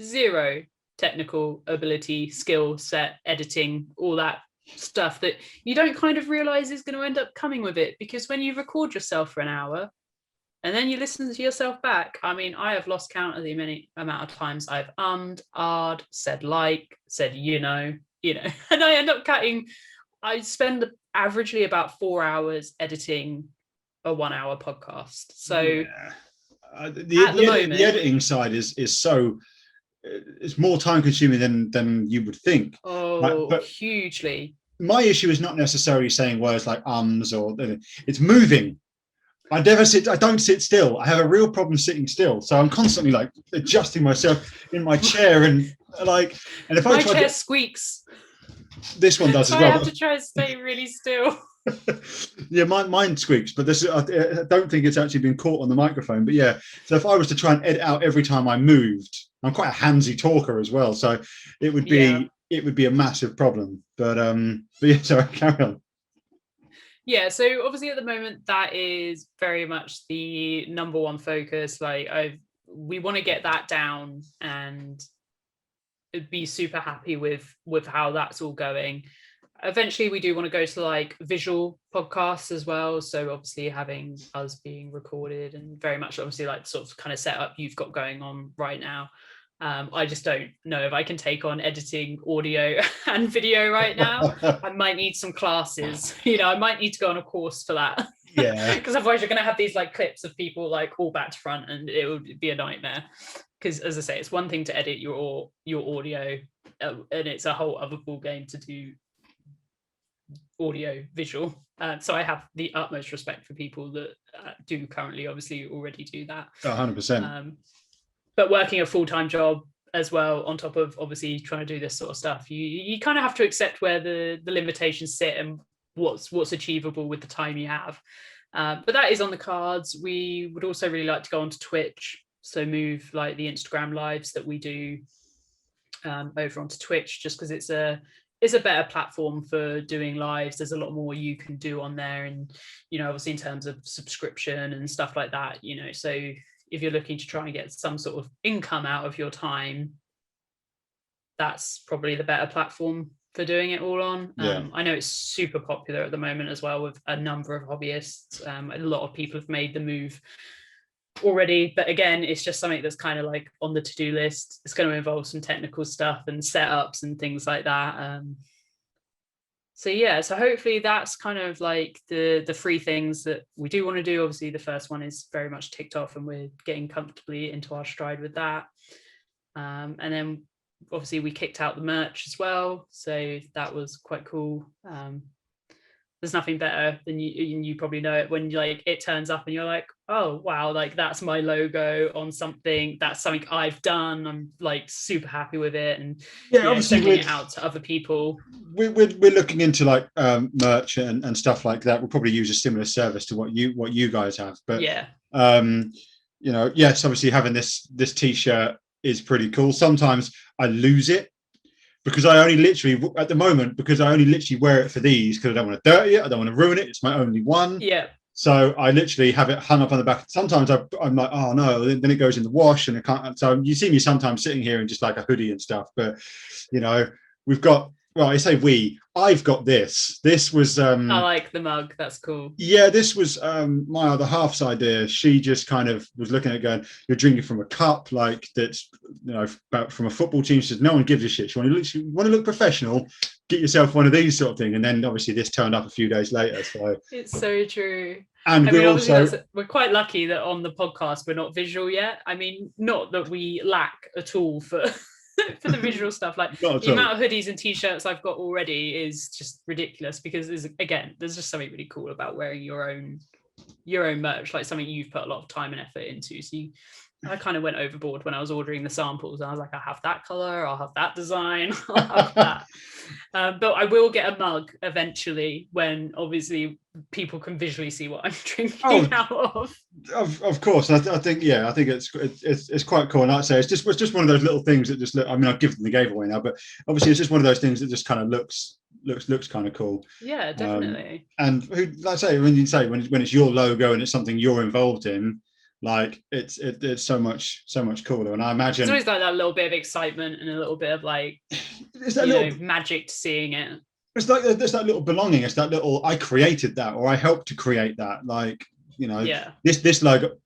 S2: zero technical ability, skill set, editing, all that stuff that you don't kind of realize is going to end up coming with it, because when you record yourself for an hour and then you listen to yourself back, I mean, I have lost count of the many amount of times I've said said and I end up cutting. I spend averagely about 4 hours editing a 1-hour podcast. So
S1: the editing side is so... it's more time consuming than you would think.
S2: But hugely.
S1: My issue is not necessarily saying words like or it's moving. I don't sit still. I have a real problem sitting still. So I'm constantly like adjusting myself in my chair and if my
S2: chair squeaks.
S1: This one does as
S2: well.
S1: I
S2: have to try and stay really still.
S1: Yeah, mine squeaks, but I don't think it's actually been caught on the microphone. But yeah, so if I was to try and edit out every time I moved, I'm quite a handsy talker as well, so it would be a massive problem. But yeah, sorry, carry on.
S2: Yeah, so obviously at the moment that is very much the number one focus. We want to get that down and be super happy with how that's all going. Eventually we do want to go to like visual podcasts as well, so obviously having us being recorded and very much obviously like sort of kind of setup you've got going on right now. I just don't know if I can take on editing audio and video right now. I might need some classes, I might need to go on a course for that.
S1: Yeah,
S2: because otherwise you're going to have these like clips of people like all back to front and it would be a nightmare. Because as I say, it's one thing to edit your audio and it's a whole other ball game to do audio visual. So I have the utmost respect for people that do currently obviously already do that.
S1: 100%.
S2: But working a full-time job as well on top of obviously trying to do this sort of stuff, you kind of have to accept where the limitations sit and what's achievable with the time you have. But that is on the cards. We would also really like to go onto Twitch, so move like the Instagram lives that we do over onto Twitch, just because it's a better platform for doing lives. There's a lot more you can do on there, and obviously in terms of subscription and stuff like that, so if you're looking to try and get some sort of income out of your time, that's probably the better platform for doing it all on. I know it's super popular at the moment as well with a number of hobbyists. A lot of people have made the move already, but again, it's just something that's kind of like on the to-do list. It's going to involve some technical stuff and setups and things like that. So yeah, so hopefully that's kind of like the 3 things that we do want to do. Obviously the first one is very much ticked off and we're getting comfortably into our stride with that. And then obviously we kicked out the merch as well, so that was quite cool. there's nothing better than you probably know it when like it turns up and you're like, oh wow, like that's my logo on something, that's something I've done, I'm like super happy with it, and
S1: obviously
S2: sending it out to other people.
S1: We're looking into like merch and stuff like that. We'll probably use a similar service to what you guys have, but yes, obviously having this t-shirt is pretty cool. Sometimes I lose it because I only literally wear it for these, because I don't want to dirty it, I don't want to ruin it, it's my only one. So I literally have it hung up on the back. Sometimes I'm like, oh no, then it goes in the wash and I can't. So you see me sometimes sitting here in just like a hoodie and stuff, but we've got, well, I say I've got this. This was
S2: I like the mug. That's cool.
S1: Yeah, this was my other half's idea. She just kind of was looking at it going, you're drinking from a cup, like that's from a football team. She says, no one gives a shit. You want to look professional, get yourself one of these sort of thing. And then obviously this turned up a few days later. So
S2: it's so true.
S1: And
S2: we're quite lucky that on the podcast we're not visual yet. I mean, not that we lack at all for for the visual stuff. Like the amount of hoodies and t-shirts I've got already is just ridiculous, because there's just something really cool about wearing your own merch, like something you've put a lot of time and effort into. So I kind of went overboard when I was ordering the samples. I was like, I'll have that color, I'll have that design, I'll have that. But I will get a mug eventually when obviously people can visually see what I'm drinking out of.
S1: Of course, I think it's quite cool. And I'd say it's just one of those little things that just look. I mean, I've given the giveaway now, but obviously it's just one of those things that just kind of looks kind of cool.
S2: Yeah, definitely.
S1: And like I say, when it's your logo and it's something you're involved in, like it's so much cooler. And I imagine
S2: it's always like that little bit of excitement and a little bit of like magic to seeing it.
S1: It's like there's that little belonging. It's that little, I created that, or I helped to create that. Like, this logo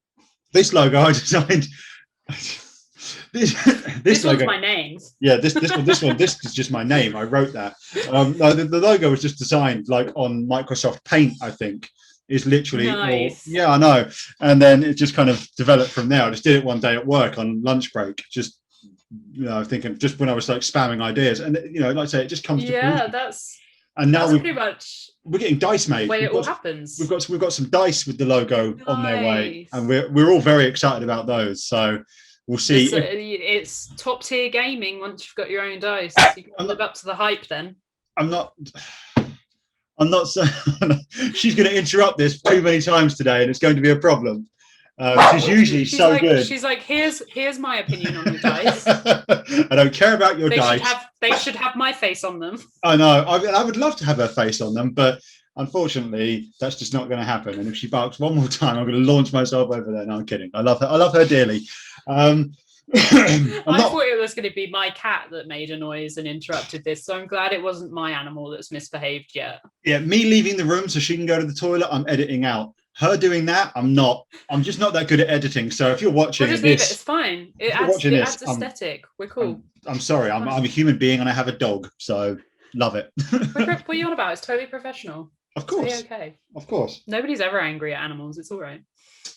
S1: I designed. This
S2: logo, one's my name.
S1: Yeah, this is just my name. I wrote that. The logo was just designed like on Microsoft Paint, I think. Is literally
S2: nice.
S1: I know. And then it just kind of developed from there. I just did it one day at work on lunch break, just thinking, just when I was like spamming ideas, and like I say, it just comes to fruition. And now
S2: pretty much
S1: we're getting dice made.
S2: The way it all happens.
S1: We've got some dice with the logo on their way, and we're all very excited about those. So we'll see.
S2: It's top tier gaming once you've got your own dice. You can live up to the hype. Then I'm not
S1: saying she's going to interrupt this too many times today, and it's going to be a problem. She's usually good.
S2: She's like, here's my opinion on your dice.
S1: I don't care about your dice.
S2: They should have my face on them.
S1: I know. I would love to have her face on them, but unfortunately, that's just not going to happen. And if she barks one more time, I'm going to launch myself over there. No, I'm kidding. I love her. I love her dearly.
S2: I thought it was going to be my cat that made a noise and interrupted this, so I'm glad it wasn't my animal that's misbehaved yet.
S1: Yeah, me leaving the room so she can go to the toilet, I'm editing out. Her doing that, I'm not. I'm just not that good at editing. So if you're watching
S2: leave it. It's fine. It adds aesthetic. We're cool.
S1: I'm sorry. I'm a human being and I have a dog, so love it.
S2: What are you on about? It's totally professional.
S1: Of course.
S2: It's okay.
S1: Of course.
S2: Nobody's ever angry at animals. It's all right.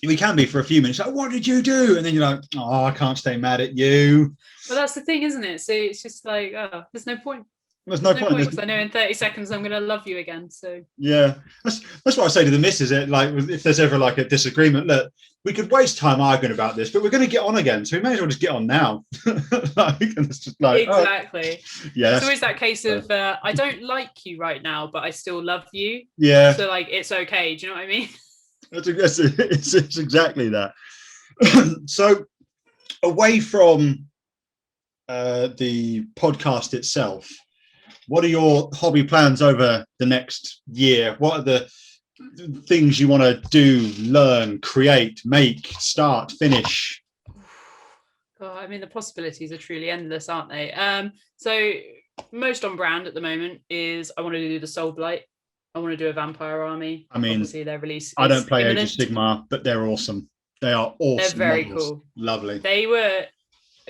S1: We can be for a few minutes. Like, what did you do? And then you're like, oh, I can't stay mad at you.
S2: Well, that's the thing, isn't it? So it's just like, oh, there's no point.
S1: There's no point.
S2: Because I know in 30 seconds I'm going to love you again. So
S1: yeah, that's what I say to the missus. Like, if there's ever like a disagreement, look, we could waste time arguing about this, but we're going to get on again, so we may as well just get on now. It's just like,
S2: exactly.
S1: Yeah,
S2: it's always that case of I don't like you right now, but I still love you.
S1: Yeah.
S2: So like, it's okay. Do you know what I mean?
S1: It's exactly that. So, away from the podcast itself, what are your hobby plans over the next year? What are the things you want to do, learn, create, make, start, finish?
S2: God, I mean, the possibilities are truly endless, aren't they? So most on brand at the moment is I want to do the Soulblight. I want to do a Vampire Army.
S1: I mean,
S2: obviously their release.
S1: I don't play Age of Sigmar, but they're awesome. They are awesome.
S2: They're very cool.
S1: Lovely.
S2: They were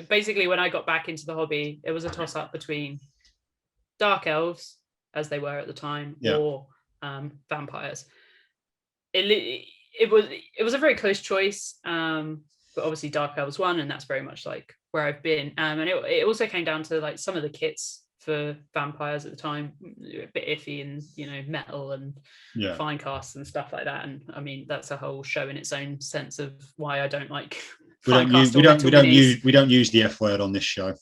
S2: basically, when I got back into the hobby, it was a toss up between Dark Elves, as they were at the time, or vampires. It was a very close choice, but obviously Dark Elves won, and that's very much like where I've been. And it also came down to like some of the kits for vampires at the time, a bit iffy, and metal and fine casts and stuff like that. And I mean, that's a whole show in its own sense of why I don't like
S1: we don't use the F word on this show.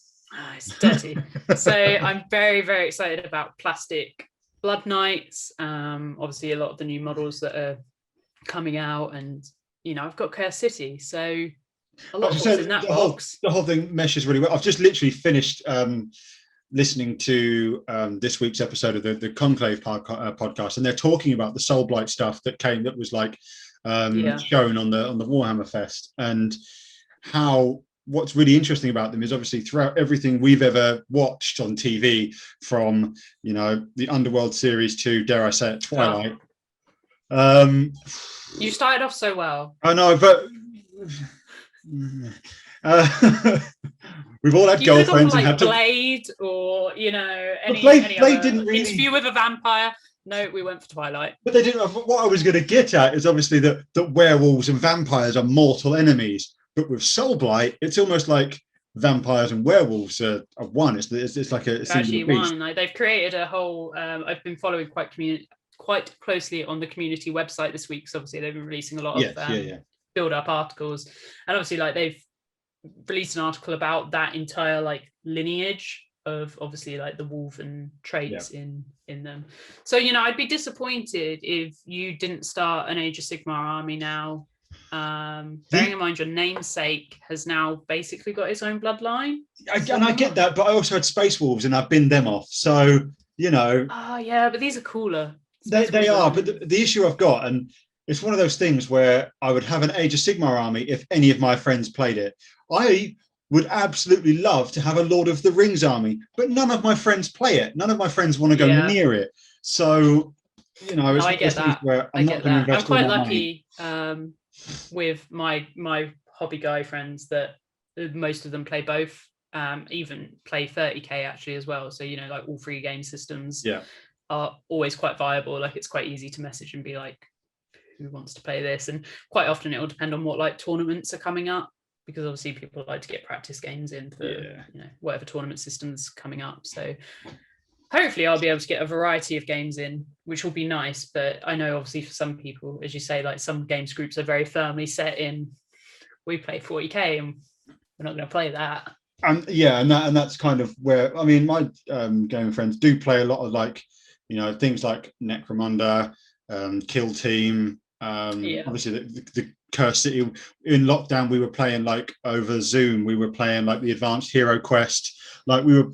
S2: It's dirty. So I'm very, very excited about plastic Blood Knights. Obviously a lot of the new models that are coming out, and I've got Chaos City, so a lot of in that box.
S1: The whole thing meshes really well. I've just literally finished listening to this week's episode of the Conclave podcast, and they're talking about the Soulblight stuff that came, that was like shown on the Warhammer Fest, and how what's really interesting about them is obviously throughout everything we've ever watched on TV, from the Underworld series to, dare I say it, Twilight.
S2: You started off so well.
S1: I know, but we've all had girlfriends and had to
S2: Blade, or any
S1: Blade didn't really
S2: Interview with a Vampire. No, we went for Twilight.
S1: But they didn't. What I was going to get at is obviously that werewolves and vampires are mortal enemies. But with Soulblight, it's almost like vampires and werewolves are one. It's like a
S2: actually one. Like, they've created a whole. I've been following quite closely on the community website this week, because obviously they've been releasing a lot of build-up articles, and obviously like they've released an article about that entire like lineage of obviously like the wolven traits in them. So I'd be disappointed if you didn't start an Age of Sigmar army now. Bearing in mind your namesake has now basically got its own bloodline.
S1: And I get that, but I also had Space Wolves and I've binned them off. So,
S2: but these are cooler.
S1: They are, but the issue I've got, and it's one of those things where I would have an Age of Sigmar army if any of my friends played it. I would absolutely love to have a Lord of the Rings army, but none of my friends play it. None of my friends want to go near it. So, it's
S2: I get that.
S1: Where I'm not going to invest.
S2: I'm quite lucky with my hobby guy friends that most of them play both, even play 30k actually as well. So like all three game systems are always quite viable. Like it's quite easy to message and be like, who wants to play this? And quite often it will depend on what like tournaments are coming up, because obviously people like to get practice games in for whatever tournament system's coming up. So hopefully I'll be able to get a variety of games in, which will be nice. But I know obviously for some people, as you say, like some games groups are very firmly set in, we play 40k and we're not going to play that.
S1: And that's kind of where, I mean, my gaming friends do play a lot of like, things like Necromunda, Kill Team, obviously the Curse City. In lockdown we were playing like over Zoom, we were playing like the Advanced Hero Quest, like we were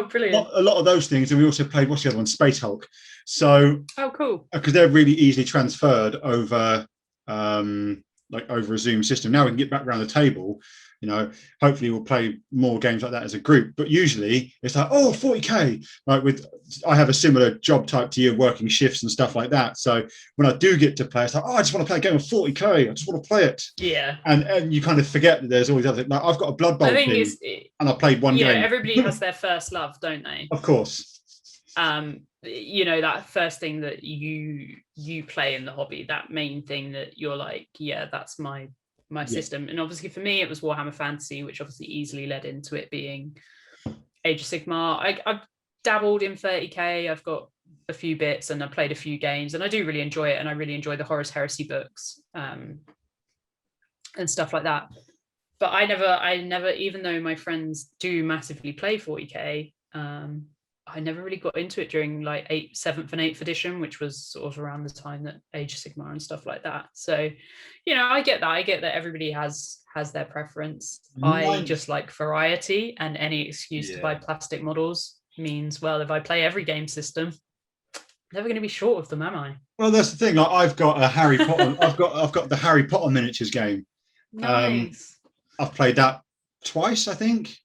S2: brilliant.
S1: A lot of those things. And we also played, what's the other one, Space Hulk. So
S2: cool,
S1: because they're really easily transferred over over a Zoom system. Now we can get back around the table. Hopefully we'll play more games like that as a group, but usually it's like, 40k. Like I have a similar job type to you, working shifts and stuff like that. So when I do get to play, it's like, I just want to play a game of 40k. I just want to play it.
S2: Yeah.
S1: And you kind of forget that there's always other. Like I've got a Blood Bowl team, and I played one game.
S2: Yeah, everybody has their first love, don't they?
S1: Of course.
S2: That first thing that you play in the hobby, that main thing that you're like, that's my system. And obviously for me it was Warhammer Fantasy, which obviously easily led into it being Age of Sigmar. I've dabbled in 30k, I've got a few bits and I played a few games, and I do really enjoy it, and I really enjoy the Horus Heresy books and stuff like that. But I never, even though my friends do massively play 40k, I never really got into it during like 7th and 8th edition, which was sort of around the time that Age of Sigmar and stuff like that. So, I get that everybody has their preference. I just like variety, and any excuse to buy plastic models means, well, if I play every game system, I'm never going to be short of them, am I?
S1: Well, that's the thing. Like, I've got a Harry Potter. I've got the Harry Potter miniatures game.
S2: Nice.
S1: I've played that twice, I think.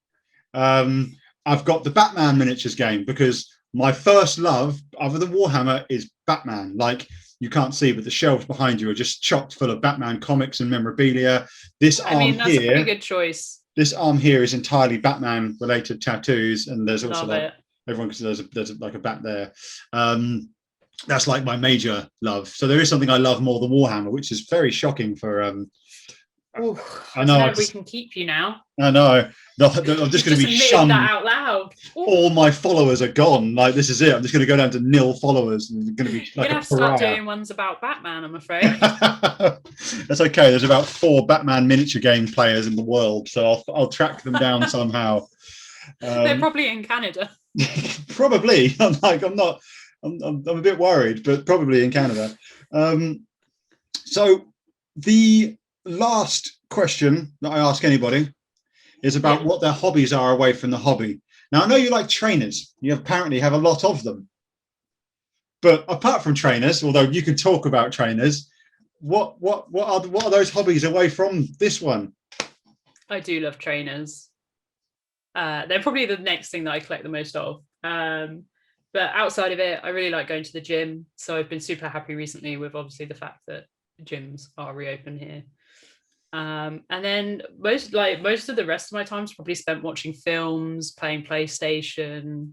S1: I've got the Batman miniatures game, because my first love, other than Warhammer, is Batman. Like, you can't see, but the shelves behind you are just chocked full of Batman comics and memorabilia. That's a pretty
S2: good choice.
S1: This arm here is entirely Batman related tattoos, and there's also everyone, because there's like a bat there. That's like my major love. So there is something I love more than Warhammer, which is very shocking for
S2: Oh,
S1: I know.
S2: don't know if we can keep you now.
S1: I know. I'm just going to be shunned.
S2: That out loud. Ooh.
S1: All my followers are gone. Like, this is it. I'm just going to go down to nil followers, and going to be like
S2: You're gonna have to start doing ones about Batman, I'm afraid.
S1: That's okay. There's about 4 Batman miniature game players in the world, so I'll track them down somehow.
S2: They're probably in Canada.
S1: Probably. I'm a bit worried, but probably in Canada. So the last question that I ask anybody is about what their hobbies are away from the hobby. Now, I know you like trainers. You apparently have a lot of them. But apart from trainers, although you can talk about trainers, what are those hobbies away from this one?
S2: I do love trainers. They're probably the next thing that I collect the most of. But outside of it, I really like going to the gym. So I've been super happy recently with obviously the fact that gyms are reopened here. And then most of the rest of my time is probably spent watching films, playing PlayStation,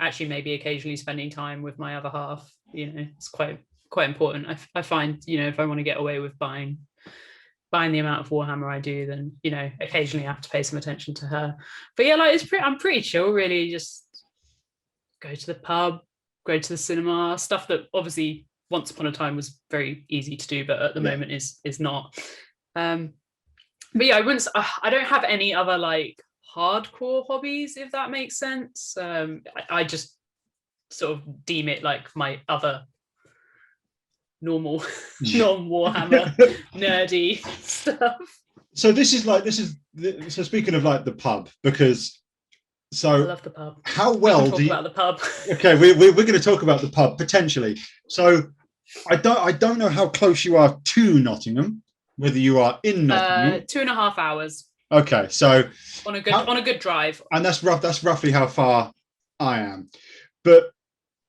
S2: actually maybe occasionally spending time with my other half. It's quite important. I find, if I want to get away with buying the amount of Warhammer I do, then, occasionally I have to pay some attention to her. But yeah, I'm pretty chill, really. Just go to the pub, go to the cinema, stuff that obviously once upon a time was very easy to do, but at the moment is not. But yeah, I don't have any other like hardcore hobbies, if that makes sense. I just sort of deem it like my other normal non-Warhammer nerdy stuff. So
S1: so speaking of like the pub, because I
S2: love the pub.
S1: How well do you
S2: talk about the pub?
S1: Okay, we're going to talk about the pub potentially. So I don't know how close you are to Nottingham, whether you are in Nottingham.
S2: 2.5 hours.
S1: Okay, so
S2: on a good drive,
S1: and that's roughly how far I am. But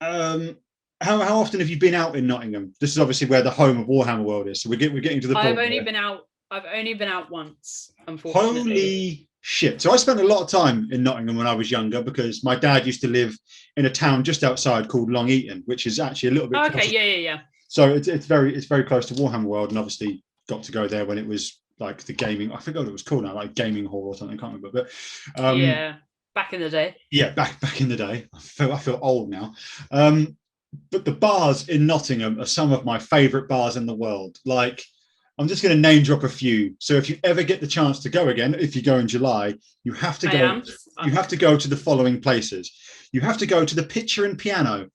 S1: how often have you been out in Nottingham? This is obviously where the home of Warhammer World is. So we're getting to the point.
S2: I've only been out once, unfortunately.
S1: Holy shit! So I spent a lot of time in Nottingham when I was younger because my dad used to live in a town just outside called Long Eaton, which is actually a little bit.
S2: Okay, yeah.
S1: So it's very close to Warhammer World, and obviously got to go there when it was like the gaming. I forgot what it was called now, like gaming hall or something. I can't remember, but
S2: yeah, back in the day.
S1: Yeah, back in the day. I feel old now. But the bars in Nottingham are some of my favourite bars in the world. Like, I'm just going to name drop a few. So if you ever get the chance to go again, if you go in July, you have to go. You have to go to the following places. You have to go to the Pitcher and Piano,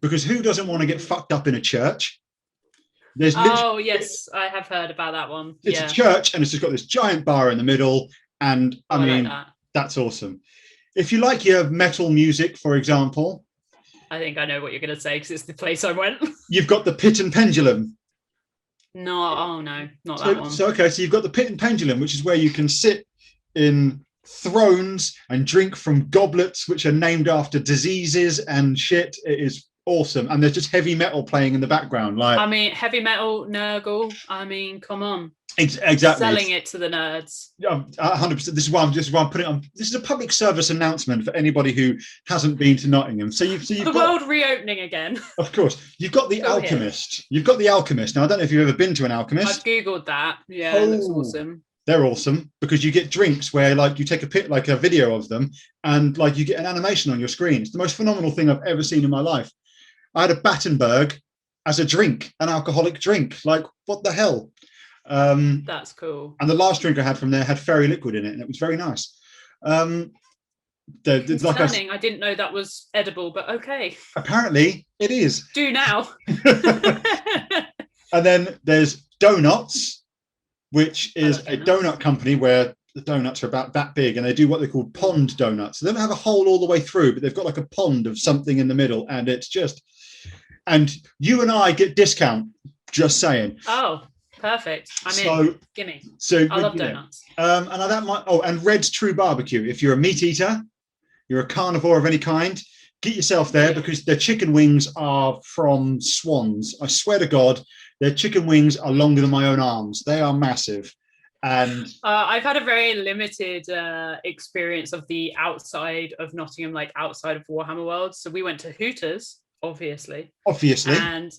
S1: because who doesn't want to get fucked up in a church?
S2: Yes, I have heard about that one.
S1: It's a church, and it's just got this giant bar in the middle, and I mean,
S2: like
S1: that's awesome. If you like your metal music, for example,
S2: I think I know what you're going to say because it's the place I went.
S1: You've got the Pit and Pendulum.
S2: No, not that one.
S1: So you've got the Pit and Pendulum, which is where you can sit in thrones and drink from goblets which are named after diseases and shit. It is awesome, and there's just heavy metal playing in the background. Like,
S2: I mean, heavy metal, Nurgle. I mean, come on.
S1: Exactly.
S2: Selling it to the nerds.
S1: 100%. This is why I'm putting it on. This is a public service announcement for anybody who hasn't been to Nottingham. So you've
S2: the world reopening again.
S1: Of course, you've got the Alchemist. Here. You've got the Alchemist. Now I don't know if you've ever been to an Alchemist.
S2: I've googled that. Yeah, it looks awesome.
S1: They're awesome because you get drinks where like you take a video of them and like you get an animation on your screen. It's the most phenomenal thing I've ever seen in my life. I had a Battenberg as a drink, an alcoholic drink. Like, what the hell?
S2: That's cool.
S1: And the last drink I had from there had fairy liquid in it, and it was very nice.
S2: I didn't know that was edible, but okay.
S1: Apparently, it is.
S2: Do now.
S1: And then there's Donuts, which is a donut company where the donuts are about that big, and they do what they call pond donuts. They don't have a hole all the way through, but they've got like a pond of something in the middle, and it's just. And you and I get discount. Just saying.
S2: Oh. Perfect. I'm in. Gimme.
S1: So
S2: I love donuts.
S1: And that might. Oh, and Red's True Barbecue. If you're a meat eater, you're a carnivore of any kind, get yourself there because their chicken wings are from swans. I swear to God, their chicken wings are longer than my own arms. They are massive. And
S2: I've had a very limited experience of the outside of Nottingham, like outside of Warhammer World. So we went to Hooters, obviously, and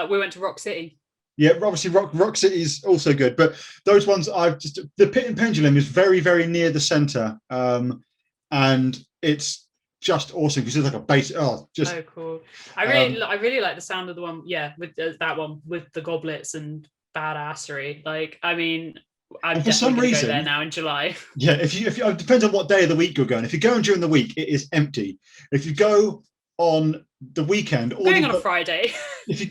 S2: we went to Rock City.
S1: Yeah, obviously Rock City is also good, but those ones the Pit and Pendulum is very, very near the center, and it's just awesome because it's like a base. Oh,
S2: cool! I really like the sound of the one. Yeah, with that one with the goblets and badassery. Like, I mean, I'm definitely going to go there now in July.
S1: Yeah, if you it depends on what day of the week you're going. If you're going during the week, it is empty. If you go on the weekend,
S2: or going on a Friday.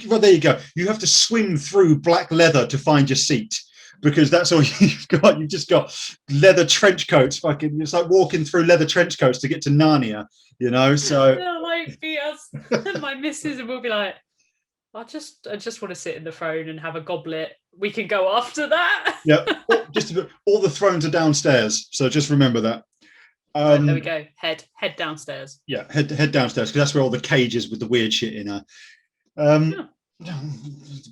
S1: Well, there you go. You have to swim through black leather to find your seat, because that's all you've got. You've just got leather trench coats. Fucking, it's like walking through leather trench coats to get to Narnia. You know, so
S2: they'll like be us. My missus will be like, I just want to sit in the throne and have a goblet. We can go after that.
S1: Yeah, all the thrones are downstairs, so just remember that.
S2: Right, there we go. Head downstairs.
S1: Yeah, head downstairs, because that's where all the cages with the weird shit in are.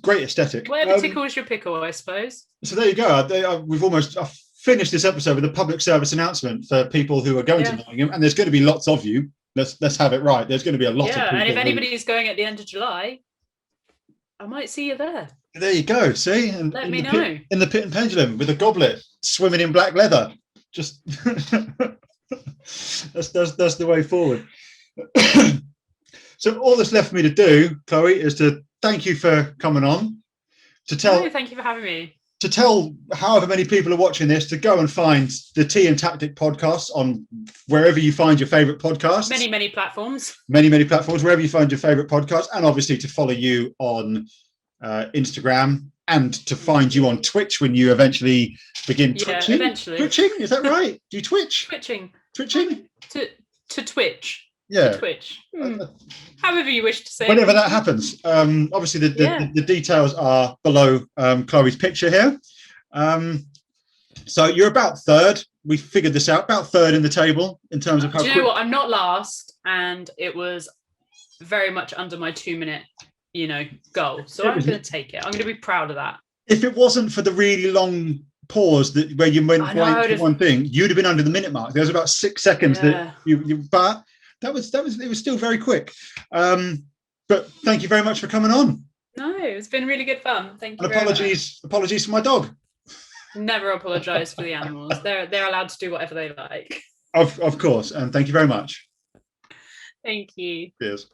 S1: Great aesthetic.
S2: Whatever tickles your pickle, I suppose.
S1: So there you go. We've almost finished this episode with a public service announcement for people who are going to Nottingham, and there's going to be lots of you. Let's have it right. There's going to be a lot of people.
S2: And if anybody's going at the end of July, I might see you there.
S1: There you go. See, and
S2: let me know.
S1: In the Pit and Pendulum with a goblet, swimming in black leather. Just that's the way forward. So all that's left for me to do, Chloe, is to thank you for coming on.
S2: Thank you for having me.
S1: To tell however many people are watching this to go and find the Tea and Tactic podcast on wherever you find your favorite podcasts.
S2: Many platforms.
S1: Many platforms, wherever you find your favorite podcast, and obviously to follow you on Instagram, and to find you on Twitch when you eventually begin twitching.
S2: Eventually.
S1: Twitching, is that right? Do you twitch?
S2: Twitching. To Twitch.
S1: Yeah.
S2: To Twitch. However you wish to say.
S1: Whenever that happens. Obviously, the details are below Chloe's picture here. So you're about third. We figured this out. About third in the table in terms of how.
S2: Do you know what? I'm not last, and it was very much under my 2-minute, goal. So I'm going to take it. I'm going to be proud of that.
S1: If it wasn't for the really long pause where you went blank for one thing, you'd have been under the minute mark. There was about 6 seconds that you but. It was still very quick. But thank you very much for coming on.
S2: No, it's been really good fun. Thank you.
S1: Apologies for my dog.
S2: Never apologise for the animals. They're allowed to do whatever they like.
S1: Of course, and thank you very much.
S2: Thank you.
S1: Cheers.